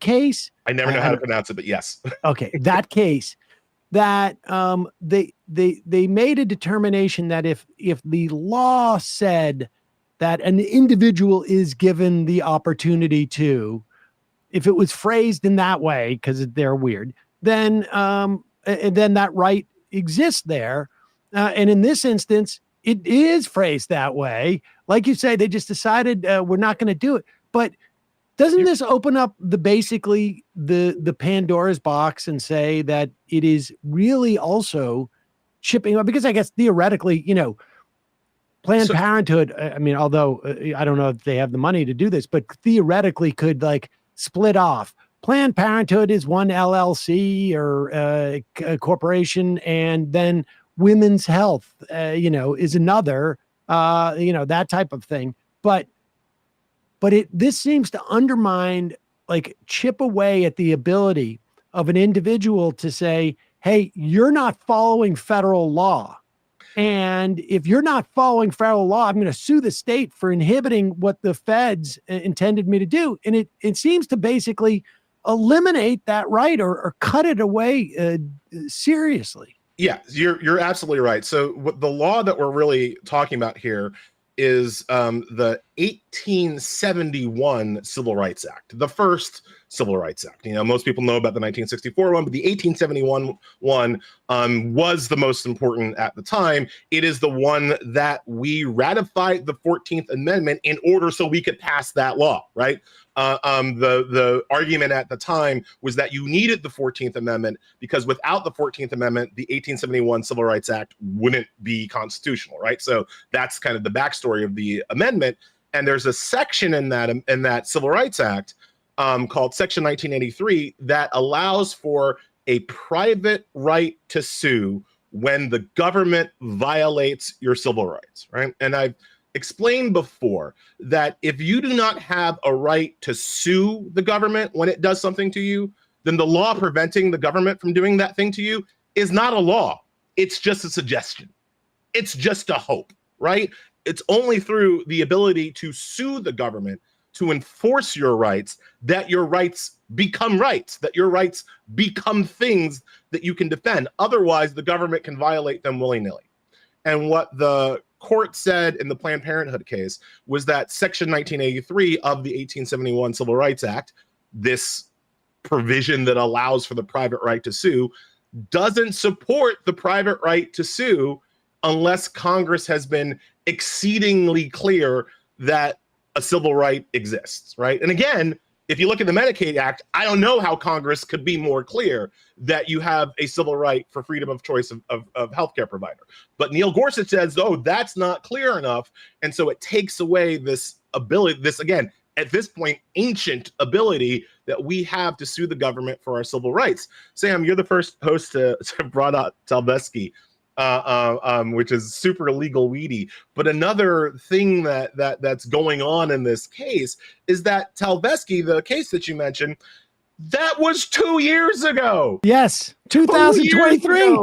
case, I never know how to pronounce it, but yes. Okay, that case, that they made a determination that if the law said that an individual is given the opportunity to, if it was phrased in that way because they're weird, then that right exists there. And in this instance, it is phrased that way. Like you say, they just decided we're not going to do it. But doesn't this open up basically the Pandora's box and say that it is really also chipping up? Because I guess theoretically, Planned Parenthood, I mean, although I don't know if they have the money to do this, but theoretically could like split off. Planned Parenthood is one LLC or a corporation, and then Women's Health, is another, that type of thing. But this seems to undermine, like, chip away at the ability of an individual to say, hey, you're not following federal law. And if you're not following federal law, I'm going to sue the state for inhibiting what the feds intended me to do. And it seems to basically eliminate that right or cut it away seriously. Yeah, you're absolutely right. So what the law that we're really talking about here is the 1871 Civil Rights Act, the first Civil Rights Act. Most people know about the 1964 one, but the 1871 one was the most important at the time. It is the one that we ratified the 14th Amendment in order so we could pass that law, right? The argument at the time was that you needed the 14th Amendment because without the 14th Amendment, the 1871 Civil Rights Act wouldn't be constitutional, right? So that's kind of the backstory of the amendment. And there's a section in that Civil Rights Act called Section 1983 that allows for a private right to sue when the government violates your civil rights, right? And I've explained before that if you do not have a right to sue the government when it does something to you, then the law preventing the government from doing that thing to you is not a law. It's just a suggestion. It's just a hope, right? It's only through the ability to sue the government to enforce your rights that your rights become rights, that your rights become things that you can defend. Otherwise, the government can violate them willy-nilly. And what the court said in the Planned Parenthood case was that Section 1983 of the 1871 Civil Rights Act, this provision that allows for the private right to sue, doesn't support the private right to sue unless Congress has been exceedingly clear that a civil right exists, right? And again, if you look at the Medicaid Act, I don't know how Congress could be more clear that you have a civil right for freedom of choice of healthcare provider. But Neil Gorsuch says, oh, that's not clear enough. And so it takes away this ability, this, again, at this point, ancient ability that we have to sue the government for our civil rights. Sam, you're the first host to brought up Talevsky, which is super legal weedy. But another thing that's going on in this case is that Talevsky, the case that you mentioned, that was 2 years ago. Yes, 2023.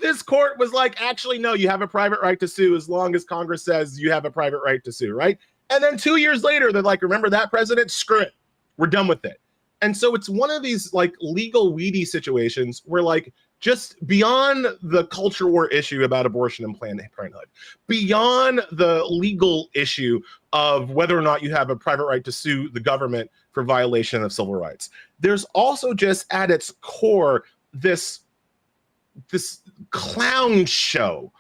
This court was like, actually, no, you have a private right to sue as long as Congress says you have a private right to sue, right? And then 2 years later, they're like, remember that, President? Screw it. We're done with it. And so it's one of these like legal weedy situations where like just beyond the culture war issue about abortion and Planned Parenthood, beyond the legal issue of whether or not you have a private right to sue the government for violation of civil rights, there's also just at its core this clown show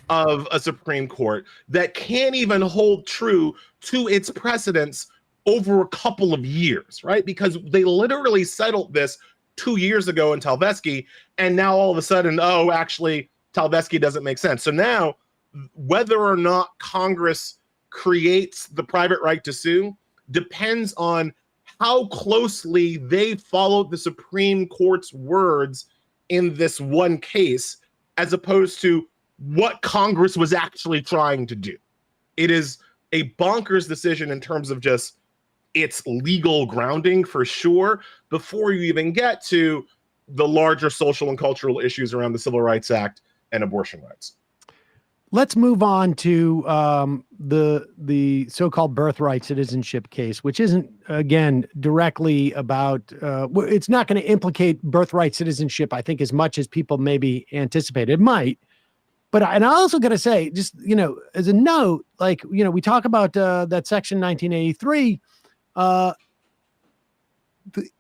of a Supreme Court that can't even hold true to its precedents over a couple of years, right? Because they literally settled this 2 years ago in Talvesky, and now all of a sudden, oh, actually, Talvesky doesn't make sense. So now, whether or not Congress creates the private right to sue depends on how closely they followed the Supreme Court's words in this one case, as opposed to what Congress was actually trying to do. It is a bonkers decision in terms of just its legal grounding, for sure, before you even get to the larger social and cultural issues around the Civil Rights Act and abortion rights. Let's move on to the so-called birthright citizenship case, which isn't, again, directly about, it's not going to implicate birthright citizenship, I think, as much as people maybe anticipate. It might. But and I'm also going to say, just, as a note, like, we talk about that section 1983,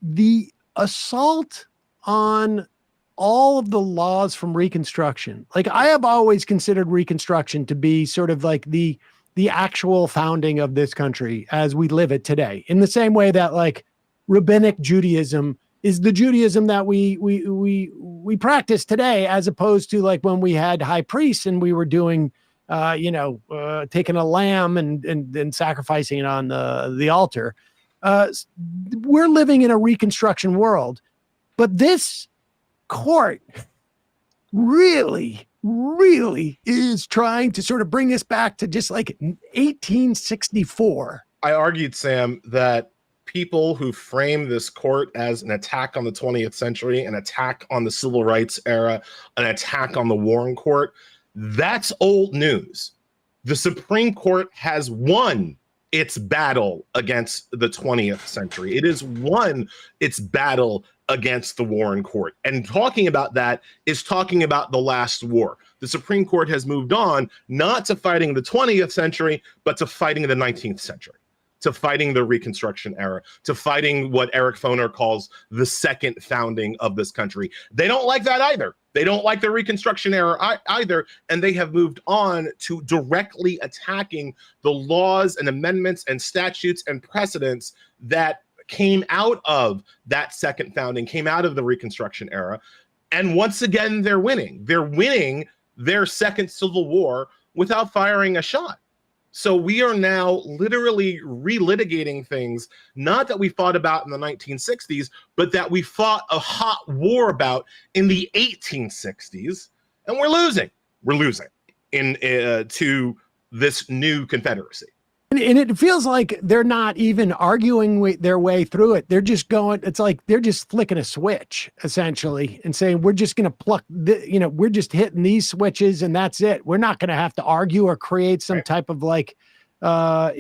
the assault on all of the laws from Reconstruction. Like, I have always considered Reconstruction to be sort of like the actual founding of this country as we live it today, in the same way that like rabbinic Judaism is the Judaism that we practice today, as opposed to like when we had high priests and we were doing, taking a lamb and sacrificing it on the altar. We're living in a Reconstruction world, but this court really is trying to sort of bring us back to just like 1864. I argued, Sam, that people who frame this court as an attack on the 20th century, an attack on the civil rights era, an attack on the Warren Court, that's old news. The Supreme Court has won its battle against the 20th century. It has won its battle against the Warren Court. And talking about that is talking about the last war. The Supreme Court has moved on, not to fighting the 20th century, but to fighting the 19th century, to fighting the Reconstruction era, to fighting what Eric Foner calls the second founding of this country. They don't like that either. They don't like the Reconstruction era either, and they have moved on to directly attacking the laws and amendments and statutes and precedents that came out of that second founding, came out of the Reconstruction era. And once again, they're winning. They're winning their second civil war without firing a shot. So we are now literally relitigating things, not that we fought about in the 1960s, but that we fought a hot war about in the 1860s, and we're losing. We're losing to this new Confederacy. And it feels like they're not even arguing their way through it. They're just going, it's like they're just flicking a switch, essentially, and saying, we're just going to pluck, we're just hitting these switches and that's it. We're not going to have to argue or create some type of like, I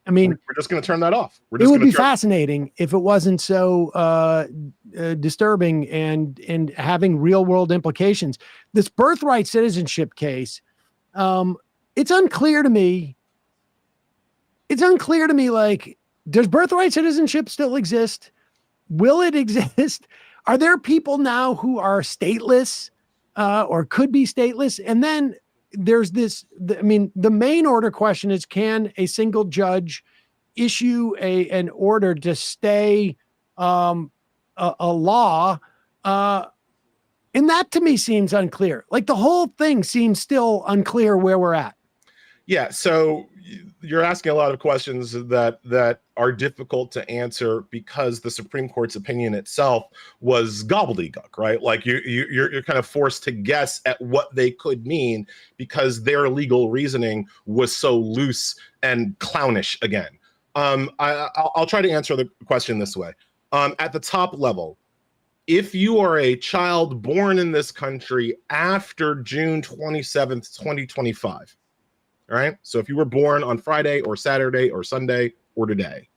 mean, we're just going to turn that off. It would be fascinating if it wasn't so disturbing and having real world implications. This birthright citizenship case, it's unclear to me. It's unclear to me, like, does birthright citizenship still exist? Will it exist? Are there people now who are stateless or could be stateless? And then there's this, I mean, the main order question is, can a single judge issue an order to stay a law? And that to me seems unclear. Like the whole thing seems still unclear where we're at. Yeah, so you're asking a lot of questions that are difficult to answer because the Supreme Court's opinion itself was gobbledygook, right? Like you're kind of forced to guess at what they could mean because their legal reasoning was so loose and clownish again. I'll try to answer the question this way. At the top level, if you are a child born in this country after June 27th, 2025, all right? So if you were born on Friday or Saturday or Sunday or today,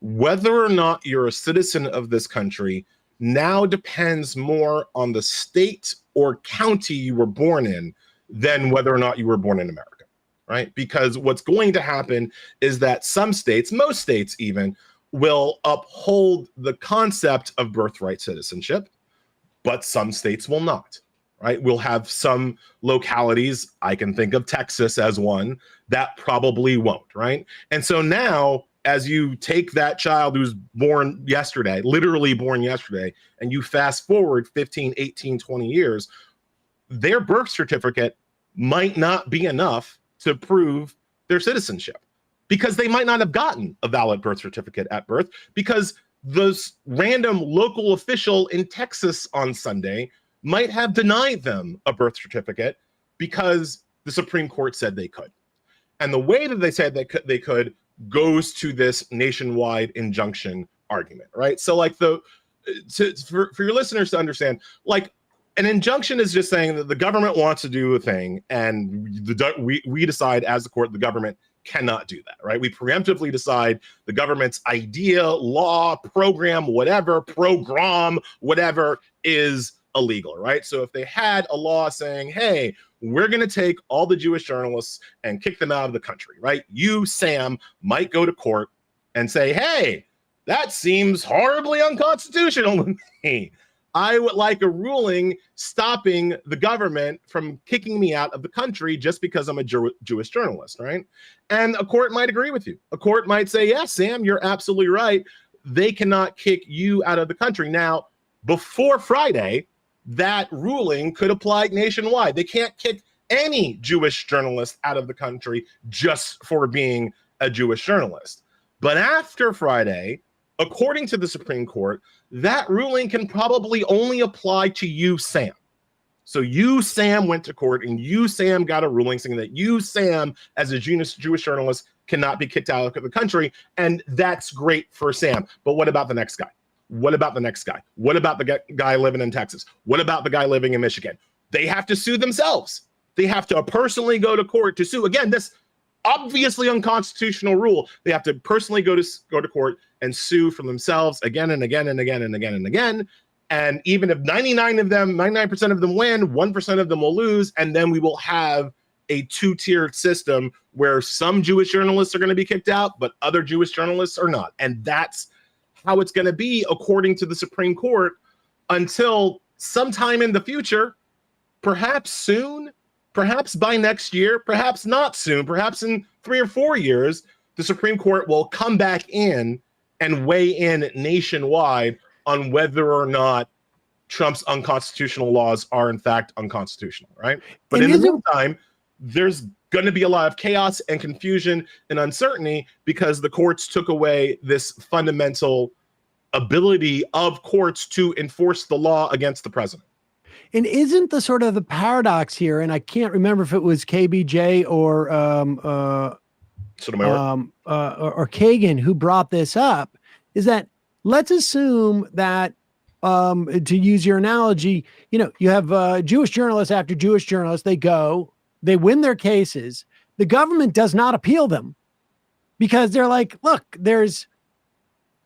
whether or not you're a citizen of this country now depends more on the state or county you were born in than whether or not you were born in America, right? Because what's going to happen is that some states, most states even, will uphold the concept of birthright citizenship, but some states will not, right? We'll have some localities, I can think of Texas as one, that probably won't, right? And so now, as you take that child who's born yesterday, literally born yesterday, and you fast forward 15, 18, 20 years, their birth certificate might not be enough to prove their citizenship because they might not have gotten a valid birth certificate at birth because this random local official in Texas on Sunday might have denied them a birth certificate because the Supreme Court said they could. And the way that they said they could goes to this nationwide injunction argument, right? So like for your listeners to understand, like an injunction is just saying that the government wants to do a thing and we decide as the court, the government cannot do that, right? We preemptively decide the government's idea, law, program, whatever is illegal, right? So if they had a law saying, hey, we're going to take all the Jewish journalists and kick them out of the country, right? You, Sam, might go to court and say, hey, that seems horribly unconstitutional to me. I would like a ruling stopping the government from kicking me out of the country just because I'm a Jewish journalist, right? And a court might agree with you. A court might say, yes, Sam, you're absolutely right. They cannot kick you out of the country. Now, before Friday, that ruling could apply nationwide. They can't kick any Jewish journalist out of the country just for being a Jewish journalist. But after Friday, according to the Supreme Court, that ruling can probably only apply to you, Sam. So you, Sam, went to court and you, Sam, got a ruling saying that you, Sam, as a Jewish journalist, cannot be kicked out of the country. And that's great for Sam. But what about the next guy? What about the next guy? What about the guy living in Texas? What about the guy living in Michigan? They have to sue themselves. They have to personally go to court to sue. Again, this obviously unconstitutional rule. They have to personally go to court and sue for themselves again and again and again and again and again. And even if 99% of them win, 1% of them will lose. And then we will have a two-tiered system where some Jewish journalists are going to be kicked out, but other Jewish journalists are not. And that's how it's going to be, according to the Supreme Court, until sometime in the future, perhaps soon, perhaps by next year, perhaps not soon, perhaps in 3 or 4 years, the Supreme Court will come back in and weigh in nationwide on whether or not Trump's unconstitutional laws are in fact unconstitutional, right? But in the meantime, there's going to be a lot of chaos and confusion and uncertainty because the courts took away this fundamental ability of courts to enforce the law against the president. And isn't the sort of the paradox here, and I can't remember if it was KBJ or Kagan who brought this up, is that let's assume that, to use your analogy, you have Jewish journalists after Jewish journalists, they win their cases. The government does not appeal them because they're like, look, there's,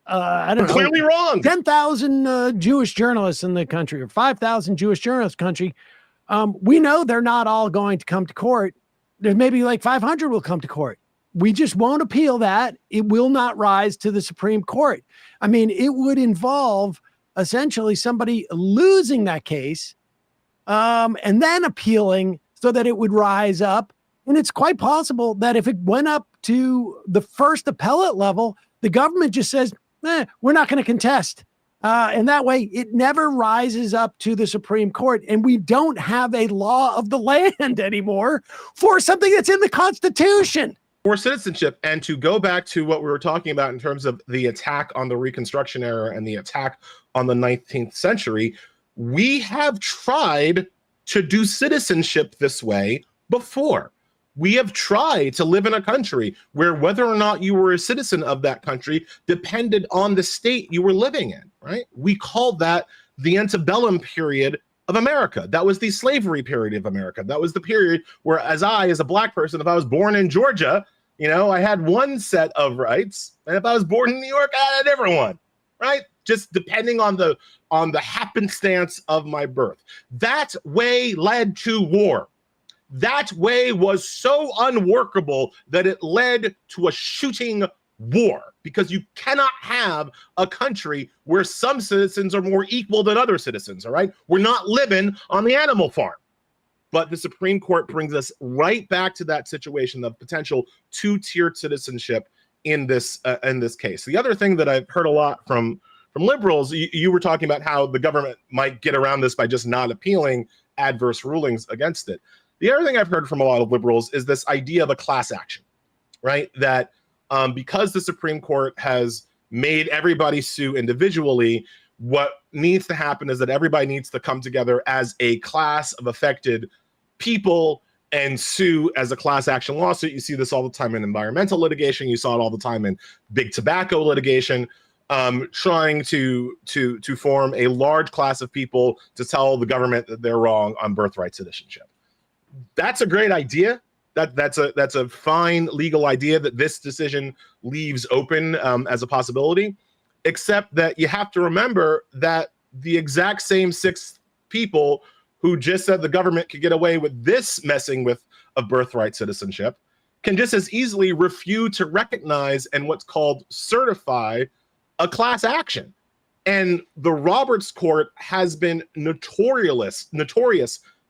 I don't know, clearly wrong. 10,000 Jewish journalists in the country or 5,000 Jewish journalists country. We know they're not all going to come to court. There's maybe like 500 will come to court. We just won't appeal that. It will not rise to the Supreme Court. I mean, it would involve essentially somebody losing that case and then appealing so that it would rise up. And it's quite possible that if it went up to the first appellate level, the government just says, we're not going to contest. And that way it never rises up to the Supreme Court. And we don't have a law of the land anymore for something that's in the Constitution. For citizenship. And to go back to what we were talking about in terms of the attack on the Reconstruction era and the attack on the 19th century, we have tried to do citizenship this way before. We have tried to live in a country where whether or not you were a citizen of that country depended on the state you were living in, right? We called that the antebellum period of America. That was the slavery period of America. That was the period where, as a black person, if I was born in Georgia, I had one set of rights, and if I was born in New York, I had a different one, right? Just depending on the happenstance of my birth. That way led to war. That way was so unworkable that it led to a shooting war, because you cannot have a country where some citizens are more equal than other citizens, all right? We're not living on the animal farm. But the Supreme Court brings us right back to that situation of potential two-tiered citizenship in this case. The other thing that I've heard a lot from liberals, you were talking about how the government might get around this by just not appealing adverse rulings against it. The other thing I've heard from a lot of liberals is this idea of a class action, right? That because the Supreme Court has made everybody sue individually, what needs to happen is that everybody needs to come together as a class of affected people and sue as a class action lawsuit. You see this all the time in environmental litigation. You saw it all the time in big tobacco litigation, trying to form a large class of people to tell the government that they're wrong on birthright citizenship. That's a great idea. That's a fine legal idea that this decision leaves open as a possibility, except that you have to remember that the exact same 6 people who just said the government could get away with this messing with of birthright citizenship can just as easily refuse to recognize and what's called certify a class action. And the Roberts Court has been notorious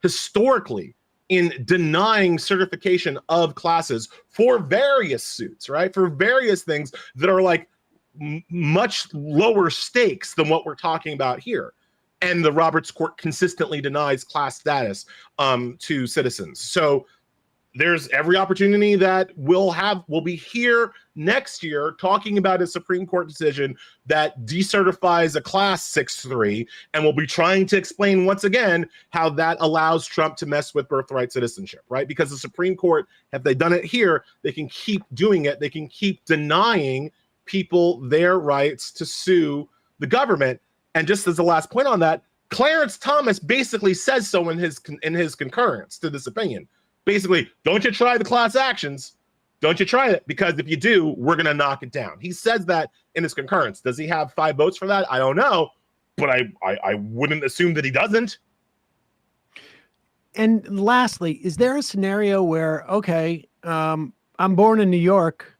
historically in denying certification of classes for various suits, right? For various things that are like much lower stakes than what we're talking about here. And the Roberts Court consistently denies class status to citizens. So there's every opportunity that we'll be here next year talking about a Supreme Court decision that decertifies a class 6-3, and we'll be trying to explain once again how that allows Trump to mess with birthright citizenship, right? Because the Supreme Court, if they've done it here, they can keep doing it. They can keep denying people their rights to sue the government. And just as the last point on that, Clarence Thomas basically says so in his concurrence to this opinion. Basically, don't you try the class actions. Don't you try it, because if you do, we're going to knock it down. He says that in his concurrence. Does he have 5 votes for that? I don't know, but I wouldn't assume that he doesn't. And lastly, is there a scenario where, okay, I'm born in New York,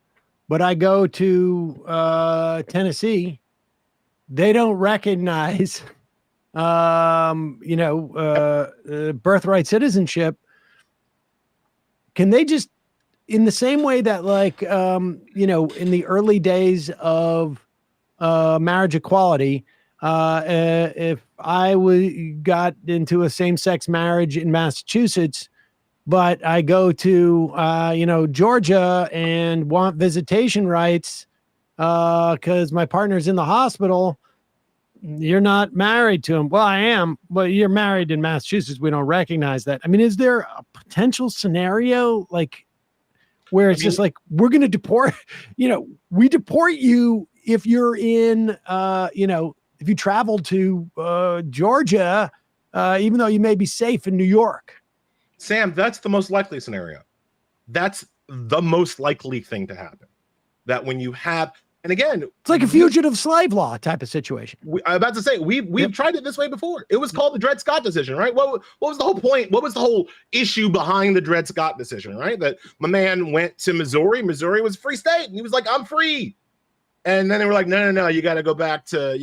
but I go to Tennessee, they don't recognize, birthright citizenship. Can they just, in the same way that like, in the early days of marriage equality, if I got into a same-sex marriage in Massachusetts, but I go to, Georgia and want visitation rights because my partner's in the hospital, you're not married to him. Well, I am, but you're married in Massachusetts. We don't recognize that. I mean, is there a potential scenario like where it's just like, we're going to deport, we deport you if you're in, if you travel to Georgia, even though you may be safe in New York? Sam, that's the most likely scenario. That's the most likely thing to happen. That when you have, and again, it's like a fugitive slave law type of situation. I'm about to say, we've tried it this way before. It was called the Dred Scott decision, right? What was the whole point? What was the whole issue behind the Dred Scott decision, right? That my man went to Missouri. Missouri was a free state, and he was like, I'm free. And then they were like, no, you got to go back to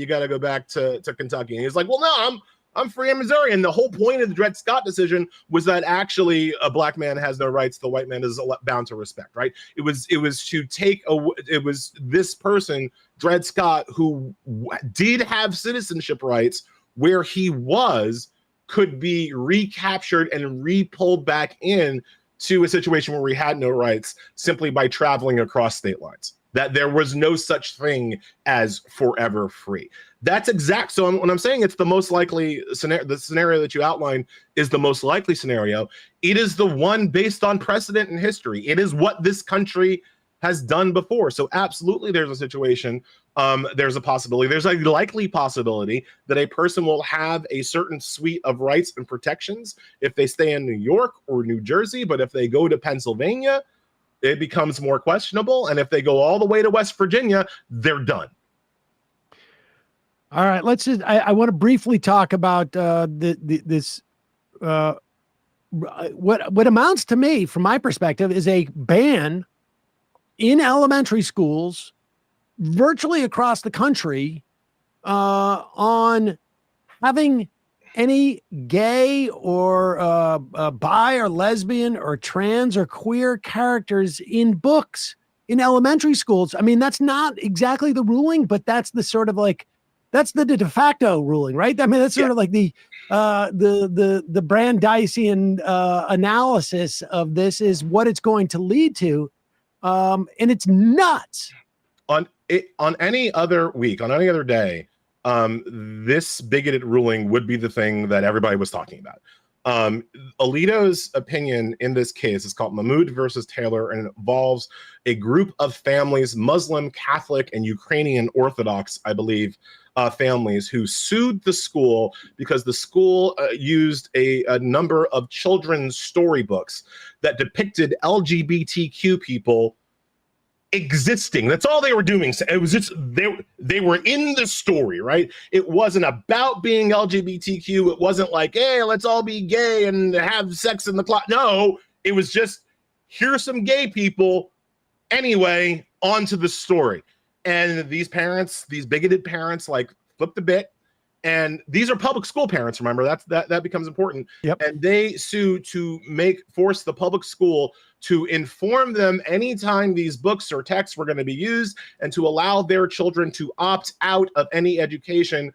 Kentucky. And he was like, well, no, I'm free in Missouri. And the whole point of the Dred Scott decision was that actually a black man has no rights the white man is bound to respect, right? It was this person, Dred Scott, who did have citizenship rights where he could be recaptured and re-pulled back in to a situation where he had no rights simply by traveling across state lines. That there was no such thing as forever free. That's exact. So when I'm saying it's the most likely scenario, the scenario that you outlined is the most likely scenario. It is the one based on precedent in history. It is what this country has done before. So absolutely, there's a situation there's a possibility, there's a likely possibility that a person will have a certain suite of rights and protections if they stay in New York or New Jersey, but if they go to Pennsylvania, it becomes more questionable. And if they go all the way to West Virginia, they're done. All right, let's just, I want to briefly talk about this, what amounts to me, from my perspective, is a ban in elementary schools virtually across the country on having any gay or bi or lesbian or trans or queer characters in books in elementary schools. I mean, that's not exactly the ruling, but that's the sort of like, that's the de facto ruling, right? I mean, that's sort of like the Brandeisian analysis of this is what it's going to lead to. And it's nuts. On any other week, on any other day, this bigoted ruling would be the thing that everybody was talking about. Alito's opinion in this case is called Mahmoud versus Taylor, and it involves a group of families, Muslim, Catholic, and Ukrainian Orthodox, I believe, families who sued the school because the school used a number of children's storybooks that depicted LGBTQ people existing. That's all they were doing. It was just they were in the story, right? It wasn't about being LGBTQ. It wasn't like, hey, let's all be gay and have sex in the closet. No, it was just, here's some gay people. Anyway, on to the story. And these parents, these bigoted parents, like, flipped a bit. And these are public school parents, remember, that becomes important. Yep. And they sue to force the public school to inform them anytime these books or texts were going to be used, and to allow their children to opt out of any education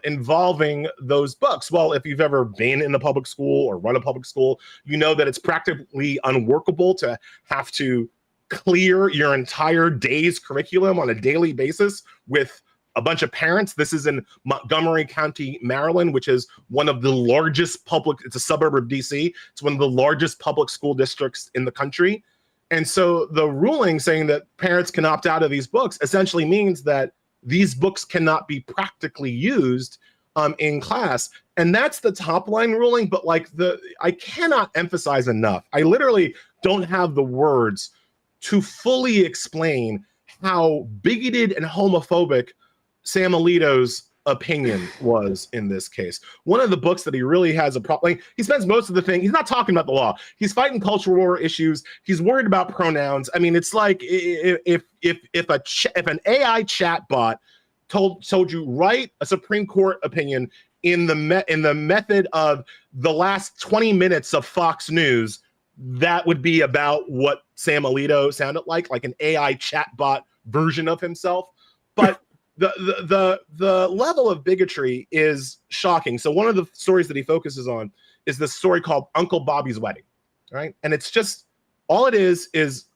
involving those books. Well, if you've ever been in a public school or run a public school, you know that it's practically unworkable to have to clear your entire day's curriculum on a daily basis with a bunch of parents. This is in Montgomery County, Maryland, which is one of the largest it's a suburb of DC. It's one of the largest public school districts in the country. And so the ruling saying that parents can opt out of these books essentially means that these books cannot be practically used in class. And that's the top line ruling. But like I cannot emphasize enough, I literally don't have the words to fully explain how bigoted and homophobic Sam Alito's opinion was in this case. One of the books that he really has a problem, like, he spends most of the thing, he's not talking about the law. He's fighting cultural war issues. He's worried about pronouns. I mean, it's like if an AI chatbot told you write a Supreme Court opinion in the method of the last 20 minutes of Fox News, that would be about what Sam Alito sounded like an AI chatbot version of himself. But the level of bigotry is shocking. So one of the stories that he focuses on is this story called Uncle Bobby's Wedding, right? And it's just, all it is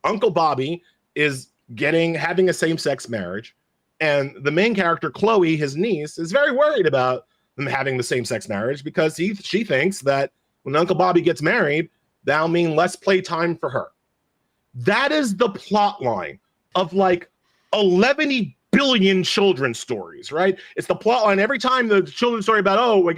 Uncle Bobby is having a same-sex marriage, and the main character, Chloe, his niece, is very worried about them having the same-sex marriage because she thinks that when Uncle Bobby gets married, that'll mean less playtime for her. That is the plot line of like 11 billion children's stories, right? It's the plot line every time the children's story about, oh,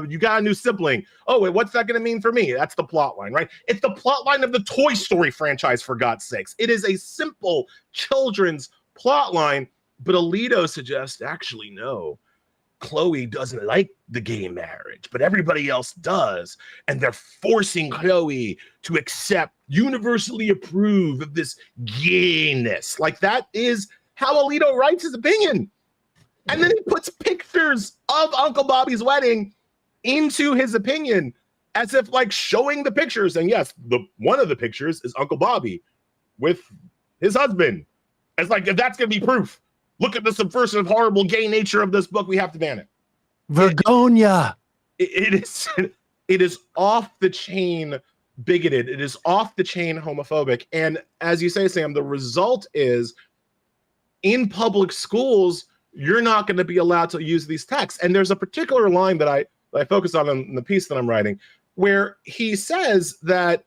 you got a new sibling. Oh, wait, what's that going to mean for me? That's the plot line, right? It's the plot line of the Toy Story franchise, for God's sakes. It is a simple children's plot line, but Alito suggests, actually, no, Chloe doesn't like the gay marriage, but everybody else does. And they're forcing Chloe to universally approve of this gayness. Like, that is how Alito writes his opinion. And then he puts pictures of Uncle Bobby's wedding into his opinion as if like showing the pictures. And yes, one of the pictures is Uncle Bobby with his husband. It's like, if that's going to be proof, look at the subversive, horrible gay nature of this book. We have to ban it. Vergonia. It is off the chain bigoted. It is off the chain homophobic. And as you say, Sam, the result is, in public schools, you're not going to be allowed to use these texts. And there's a particular line that I focus on in the piece that I'm writing, where he says that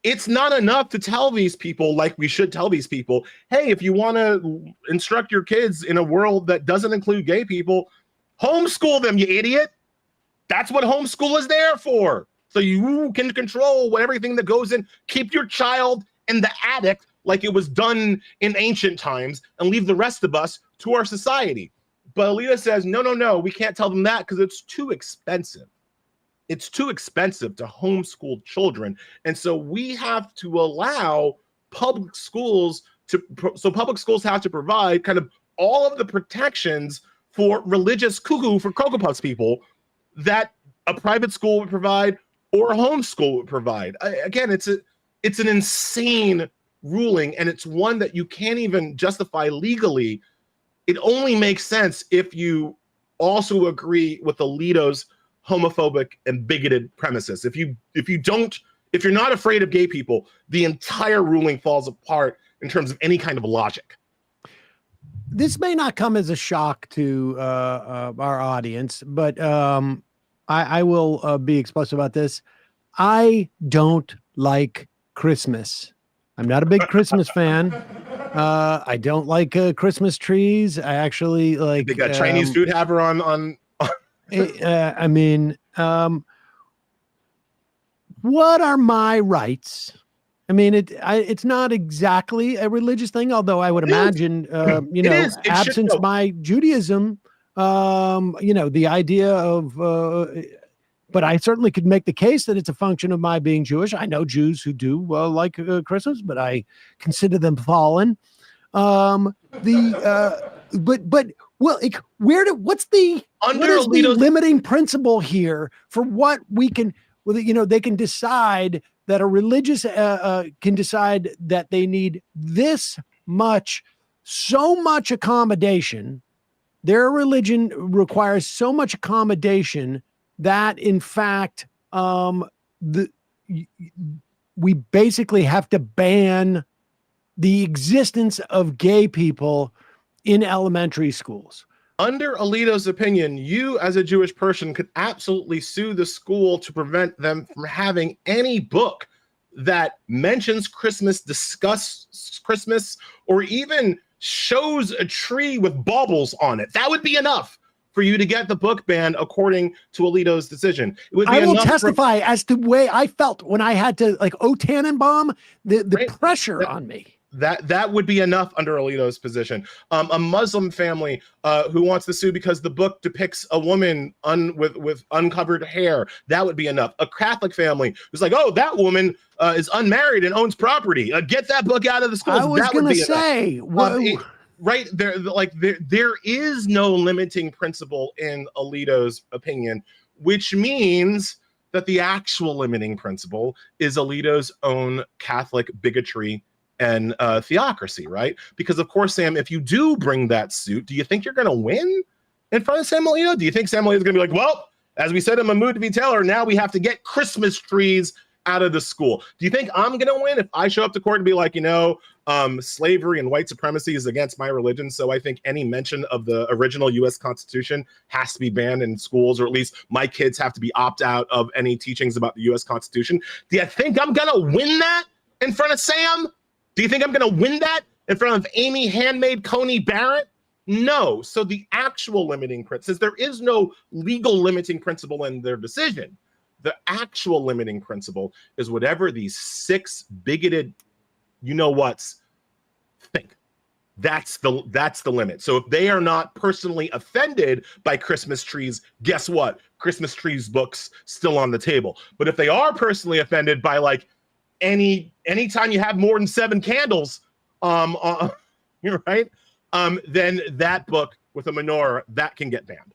it's not enough to tell these people, like we should tell these people, hey, if you want to instruct your kids in a world that doesn't include gay people, homeschool them, you idiot. That's what homeschool is there for. So you can control everything that goes in. Keep your child in the attic like it was done in ancient times and leave the rest of us to our society. But Alita says, no, we can't tell them that because it's too expensive. It's too expensive to homeschool children. And so we have to allow public schools so public schools have to provide kind of all of the protections for religious cuckoo for Cocoa Puffs people that a private school would provide or a homeschool would provide. Again, it's an insane ruling, and it's one that you can't even justify legally. It only makes sense if you also agree with Alito's homophobic and bigoted premises. If you're not afraid of gay people, the entire ruling falls apart in terms of any kind of logic. This may not come as a shock to our audience, but I will be explicit about this. I don't like Christmas. I'm not a big Christmas fan. I don't like Christmas trees. I actually like. They got Chinese food haver on. I mean, what are my rights? I mean, it's not exactly a religious thing, although I would imagine, absence my Judaism, the idea of, but I certainly could make the case that it's a function of my being Jewish. I know Jews who do like Christmas, but I consider them fallen. What's the limiting principle here for what we can, they can decide that a religious can decide that they need so much accommodation. Their religion requires so much accommodation that in fact, we basically have to ban the existence of gay people in elementary schools. Under Alito's opinion, you as a Jewish person could absolutely sue the school to prevent them from having any book that mentions Christmas, discusses Christmas, or even shows a tree with baubles on it. That would be enough for you to get the book banned, according to Alito's decision. It would be I will testify as to the way I felt when I had to O Tannenbaum, the pressure on me. That would be enough under Alito's position. A Muslim family who wants to sue because the book depicts a woman with uncovered hair, that would be enough. A Catholic family who's like, oh, that woman is unmarried and owns property. Get that book out of the schools. I was going to say, right there, there is no limiting principle in Alito's opinion, which means that the actual limiting principle is Alito's own Catholic bigotry and theocracy, right? Because of course, Sam, if you do bring that suit, do you think you're going to win in front of Sam Alito? Do you think Sam Alito is going to be like, well, as we said in Mahmoud V. Taylor, now we have to get Christmas trees out of the school? Do you think I'm going to win if I show up to court and be like, slavery and white supremacy is against my religion, so I think any mention of the original U.S. Constitution has to be banned in schools, or at least my kids have to be opt out of any teachings about the U.S. Constitution? Do you think I'm going to win that in front of Sam? Do you think I'm going to win that in front of Amy Handmaid Coney Barrett? No. So the actual limiting principle, since there is no legal limiting principle in their decision, the actual limiting principle is whatever these 6 bigoted you-know-whats think. That's the limit. So if they are not personally offended by Christmas trees, guess what? Christmas trees books still on the table. But if they are personally offended by anytime you have more than 7 candles, you're right, then that book with a menorah, that can get banned.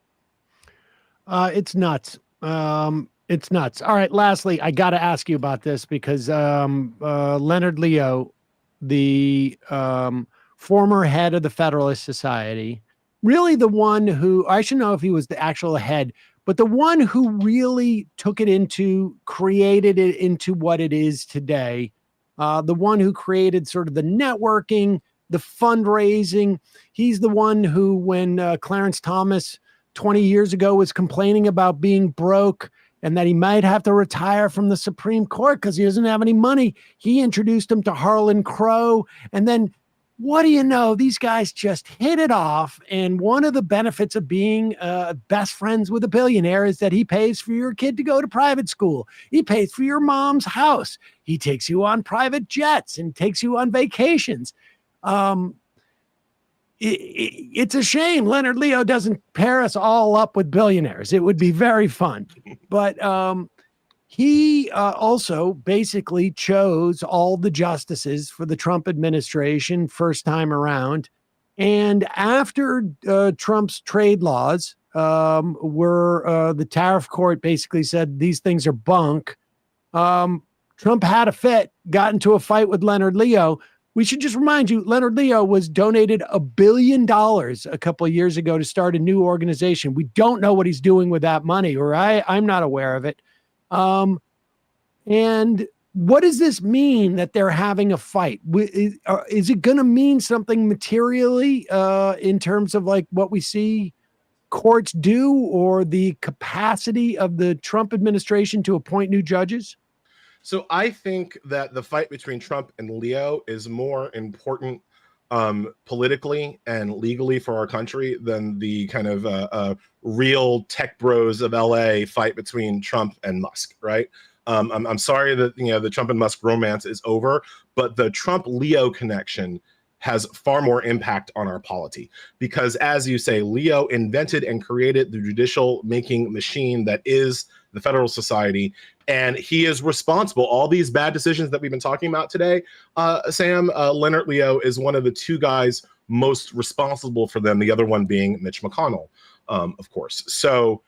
It's nuts. It's nuts. All right. Lastly, I got to ask you about this because Leonard Leo, the former head of the Federalist Society, really the one who, I should know if he was the actual head, but the one who really created it into what it is today, the one who created sort of the networking, the fundraising. He's the one who, when Clarence Thomas 20 years ago was complaining about being broke and that he might have to retire from the Supreme Court because he doesn't have any money. He introduced him to Harlan Crow. And then what do you know? These guys just hit it off. And one of the benefits of being best friends with a billionaire is that he pays for your kid to go to private school. He pays for your mom's house. He takes you on private jets and takes you on vacations. It's a shame Leonard Leo doesn't pair us all up with billionaires. It would be very fun. But he also basically chose all the justices for the Trump administration first time around. And after Trump's trade laws were the tariff court basically said these things are bunk, Trump had a fit, got into a fight with Leonard Leo. We should just remind you, Leonard Leo was donated $1 billion a couple of years ago to start a new organization. We don't know what he's doing with that money, or I'm not aware of it. And what does this mean that they're having a fight? Is it going to mean something materially in terms of like what we see courts do or the capacity of the Trump administration to appoint new judges? So I think that the fight between Trump and Leo is more important politically and legally for our country than the kind of real tech bros of LA fight between Trump and Musk, right? I'm sorry that the Trump and Musk romance is over, but the Trump-Leo connection has far more impact on our polity because, as you say, Leo invented and created the judicial making machine that is the Federal Society, and he is responsible. All these bad decisions that we've been talking about today, Sam, Leonard Leo is one of the two guys most responsible for them, the other one being Mitch McConnell, of course. So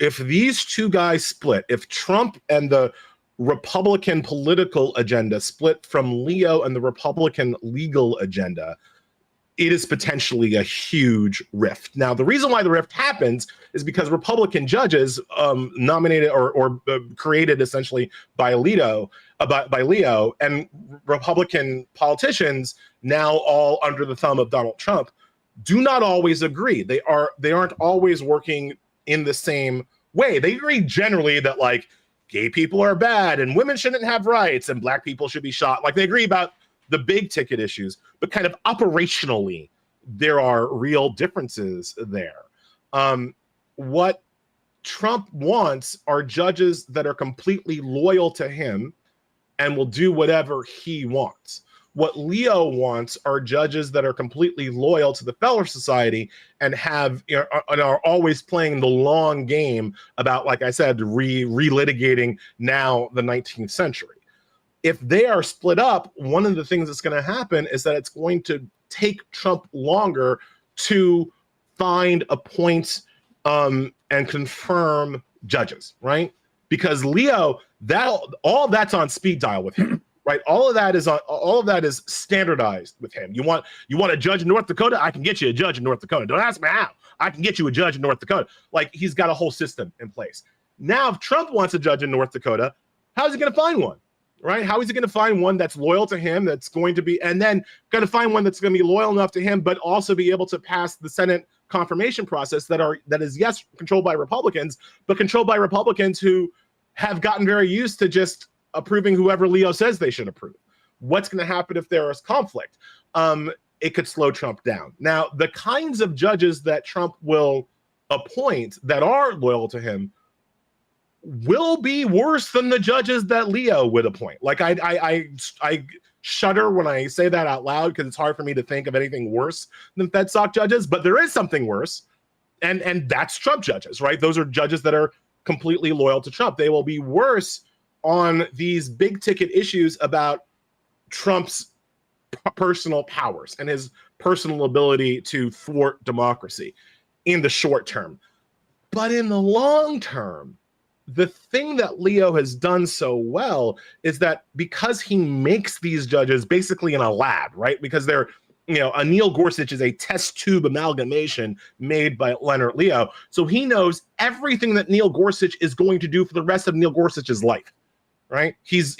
if these two guys split, if Trump and the Republican political agenda split from Leo and the Republican legal agenda, it is potentially a huge rift. Now, the reason why the rift happens is because Republican judges nominated or created essentially by Leo, and Republican politicians, now all under the thumb of Donald Trump, do not always agree. They aren't always working in the same way. They agree generally that like gay people are bad and women shouldn't have rights and black people should be shot. Like they agree about the big ticket issues, but kind of operationally, there are real differences there. What Trump wants are judges that are completely loyal to him and will do whatever he wants. What Leo wants are judges that are completely loyal to the Federal Society and are always playing the long game about, like I said, relitigating now the 19th century. If they are split up, one of the things that's going to happen is that it's going to take Trump longer to find, appoint, and confirm judges, right? Because Leo, all that's on speed dial with him. Right, all of that is standardized with him. You want a judge in North Dakota? I can get you a judge in North Dakota. Don't ask me how. I can get you a judge in North Dakota. Like he's got a whole system in place. Now, if Trump wants a judge in North Dakota, how is he going to find one? Right? How is he going to find one that's loyal to him? That's going to be, and then going to find one that's going to be loyal enough to him, but also be able to pass the Senate confirmation process that is yes controlled by Republicans, but controlled by Republicans who have gotten very used to just approving whoever Leo says they should approve. What's going to happen if there is conflict? It could slow Trump down. Now, the kinds of judges that Trump will appoint that are loyal to him will be worse than the judges that Leo would appoint. Like I shudder when I say that out loud because it's hard for me to think of anything worse than FedSoc judges, but there is something worse, and that's Trump judges, right? Those are judges that are completely loyal to Trump. They will be worse on these big ticket issues about Trump's personal powers and his personal ability to thwart democracy in the short term. But in the long term, the thing that Leo has done so well is that because he makes these judges basically in a lab, right? Because they're, a Neil Gorsuch is a test tube amalgamation made by Leonard Leo. So he knows everything that Neil Gorsuch is going to do for the rest of Neil Gorsuch's life. Right? He's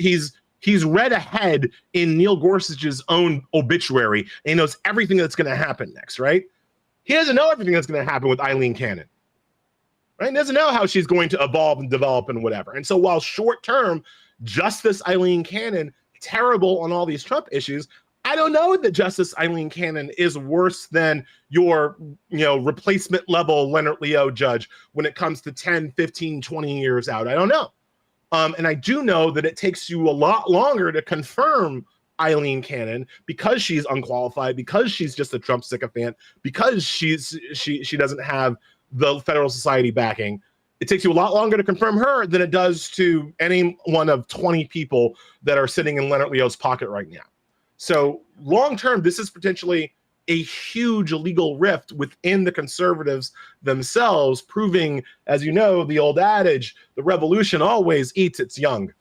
read ahead in Neil Gorsuch's own obituary, and he knows everything that's going to happen next, right? He doesn't know everything that's going to happen with Eileen Cannon. right? Doesn't know how she's going to evolve and develop and whatever. And so while short term, Justice Eileen Cannon, terrible on all these Trump issues, I don't know that Justice Eileen Cannon is worse than your, replacement level Leonard Leo judge when it comes to 10, 15, 20 years out. I don't know. And I do know that it takes you a lot longer to confirm Eileen Cannon because she's unqualified, because she's just a Trump sycophant, because she doesn't have the Federal Society backing. It takes you a lot longer to confirm her than it does to any one of 20 people that are sitting in Leonard Leo's pocket right now. So long term, this is potentially a huge legal rift within the conservatives themselves, proving, as you know, the old adage, the revolution always eats its young.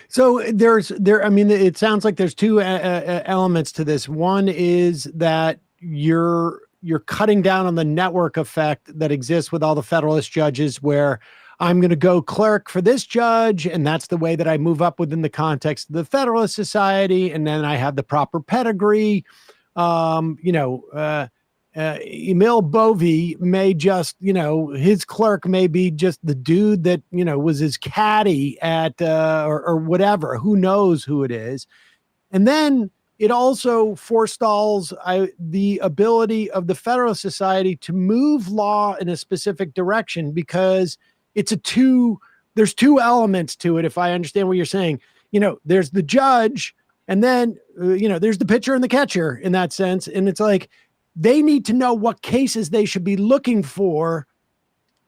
So it sounds like there's two elements to this. One is that you're cutting down on the network effect that exists with all the Federalist judges, where I'm going to go clerk for this judge, and that's the way that I move up within the context of the Federalist Society, and then I have the proper pedigree. Emile Bovey may just, his clerk may be just the dude that, was his caddy at, or whatever, who knows who it is. And then it also forestalls the ability of the Federalist Society to move law in a specific direction, because there's two elements to it. If I understand what you're saying, there's the judge, and then, there's the pitcher and the catcher in that sense. And it's like, they need to know what cases they should be looking for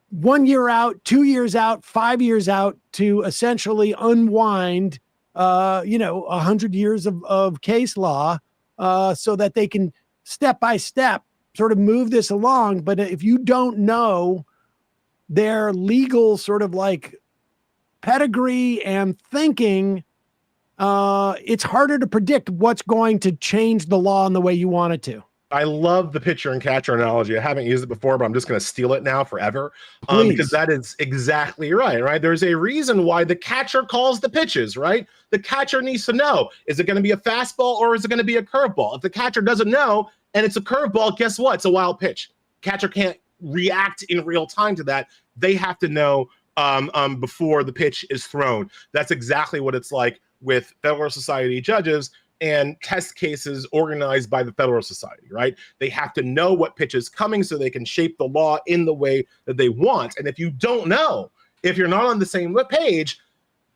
1 year out, 2 years out, 5 years out, to essentially unwind, 100 years of case law, so that they can step by step sort of move this along. But if you don't know their legal sort of like pedigree and thinking, it's harder to predict what's going to change the law in the way you want it to. I love the pitcher and catcher analogy. I haven't used it before, but I'm just going to steal it now forever, because that is exactly right? There's a reason why the catcher calls the pitches, right? The catcher needs to know, is it going to be a fastball or is it going to be a curveball? If the catcher doesn't know and it's a curveball, guess what? It's a wild pitch. Catcher can't react in real time to that. They have to know before the pitch is thrown. That's exactly what it's like with Federalist Society judges and test cases organized by the Federalist Society, right? They have to know what pitch is coming so they can shape the law in the way that they want. And if you don't know, if you're not on the same page,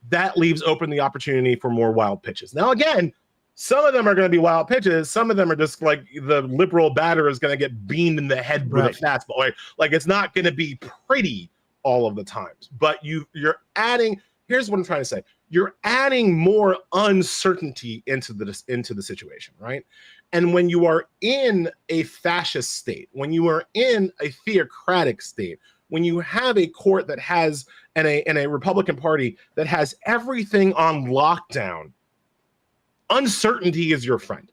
that leaves open the opportunity for more wild pitches. Now, again, some of them are going to be wild pitches. Some of them are just like the liberal batter is going to get beamed in the head with a fastball. Like it's not going to be pretty all of the times. But you're adding, here's what I'm trying to say. You're adding more uncertainty into the situation, right? And when you are in a fascist state, when you are in a theocratic state, when you have a court that has and a Republican Party that has everything on lockdown, uncertainty is your friend.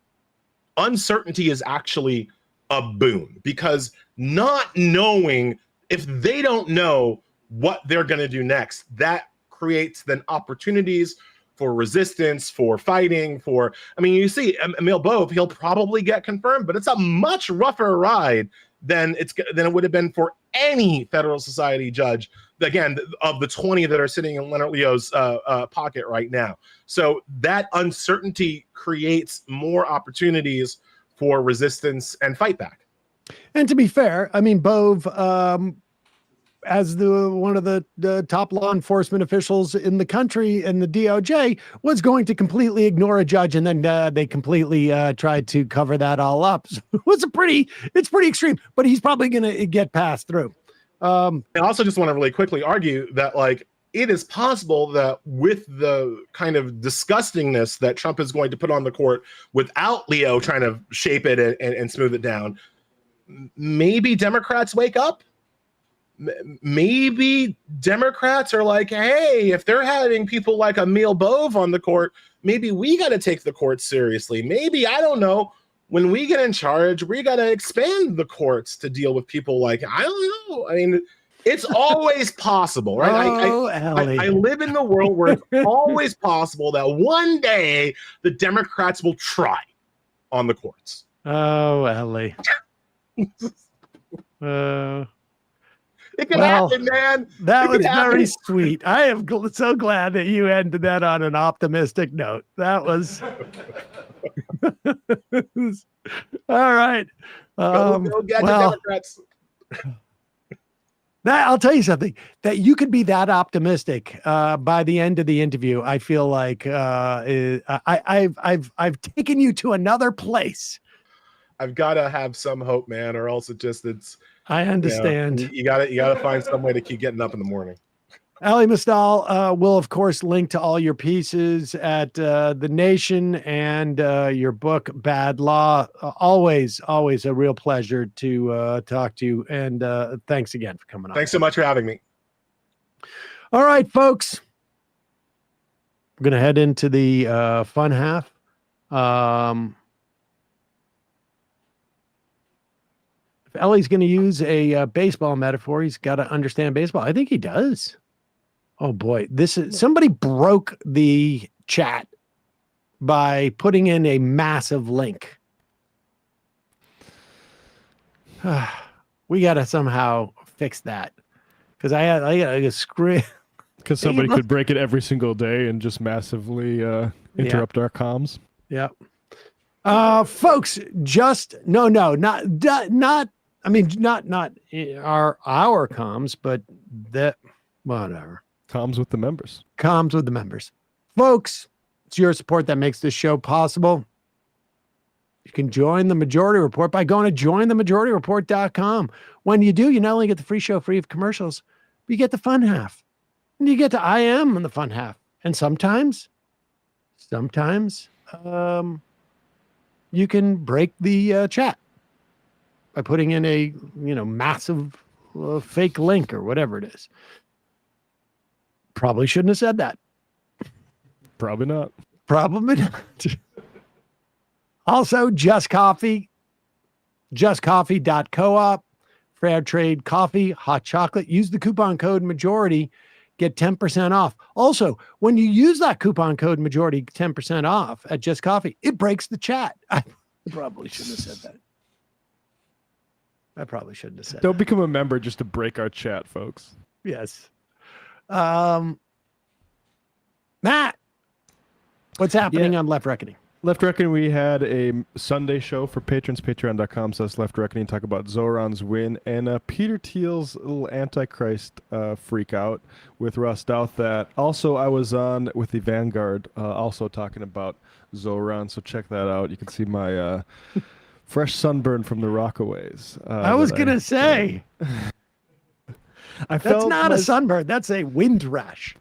Uncertainty is actually a boon, because not knowing, if they don't know what they're going to do next, that creates then opportunities for resistance, for fighting, you see Emile Bove, he'll probably get confirmed, but it's a much rougher ride than it would have been for any Federal Society judge, again, of the 20 that are sitting in Leonard Leo's pocket right now. So that uncertainty creates more opportunities for resistance and fight back. And to be fair, Bove, as one of the top law enforcement officials in the country and the DOJ, was going to completely ignore a judge, and then they completely tried to cover that all up. So it's pretty extreme, but he's probably going to get passed through. I also just want to really quickly argue that, like, it is possible that with the kind of disgustingness that Trump is going to put on the court without Leo trying to shape it and smooth it down, maybe Democrats wake up. Maybe Democrats are like, hey, if they're having people like Emile Bove on the court, maybe we got to take the court seriously. Maybe, I don't know, when we get in charge, we got to expand the courts to deal with people like, I don't know. It's always possible, right? I live in the world where it's always possible that one day the Democrats will try on the courts. Oh, Elie. It can happen, man. That It was can happen. very sweet. I am so glad that you ended that on an optimistic note. That was all right. Go get the Democrats. I'll tell you something, that you could be that optimistic by the end of the interview. I feel like I've taken you to another place. I've got to have some hope, man, or else it's. I understand. You gotta find some way to keep getting up in the morning. Elie Mystal will, of course, link to all your pieces at The Nation and your book, Bad Law. Always a real pleasure to talk to you. And thanks again for coming on. Thanks so much for having me. All right, folks. We're going to head into the fun half. If Ellie's going to use a baseball metaphor, he's got to understand baseball. I think he does. Oh boy, somebody broke the chat by putting in a massive link. We got to somehow fix that because I got a script. Because somebody could break it every single day and just massively interrupt our comms. Yeah. Folks, just not I mean, not our comms, but that whatever. Comms with the members. Comms with the members. Folks, it's your support that makes this show possible. You can join the Majority Report by going to jointhemajorityreport.com. When you do, you not only get the free show free of commercials, but you get the fun half. And you get to I am in the fun half. And sometimes you can break the chat by putting in a massive fake link or whatever it is. Probably shouldn't have said that. Probably not. Probably not. Also, Just Coffee, justcoffee.coop, fair trade coffee, hot chocolate. Use the coupon code majority, get 10% off. Also, when you use that coupon code majority, 10% off at Just Coffee, it breaks the chat. I probably shouldn't have said that. Don't become a member just to break our chat, folks. Yes. Matt, what's happening on Left Reckoning? Left Reckoning, we had a Sunday show for patrons, patreon.com/Left Reckoning, talk about Zoran's win and Peter Thiel's little Antichrist freak out with Russ Douth. That also I was on with the Vanguard, also talking about Zoran, so check that out. You can see my fresh sunburn from the Rockaways. I was going to say. That's not a sunburn. That's a wind rash.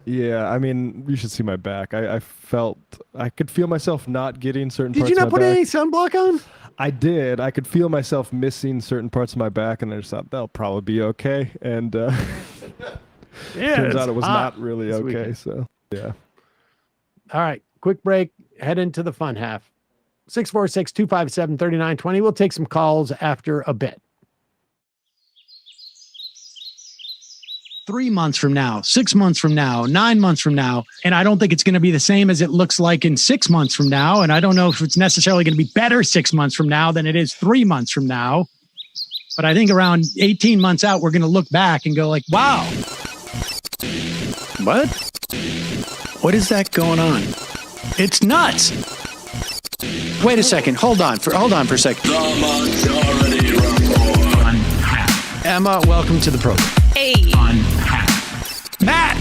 Yeah, I mean, you should see my back. I felt I could feel myself not getting certain parts of my back. Did you not put any sunblock on? I did. I could feel myself missing certain parts of my back, and I just thought that'll probably be okay. And turns out it was not really okay. So, yeah. All right, quick break. Head into the fun half. 646-257-3920. We'll take some calls after a bit. 3 months from now, 6 months from now, 9 months from now. And I don't think it's going to be the same as it looks like in 6 months from now. And I don't know if it's necessarily going to be better 6 months from now than it is 3 months from now. But I think around 18 months out, we're going to look back and go like, wow. What? What is that going on? It's nuts. Wait a second. Hold on for a second. The Majority Report. Emma, welcome to the program. Hey. Matt.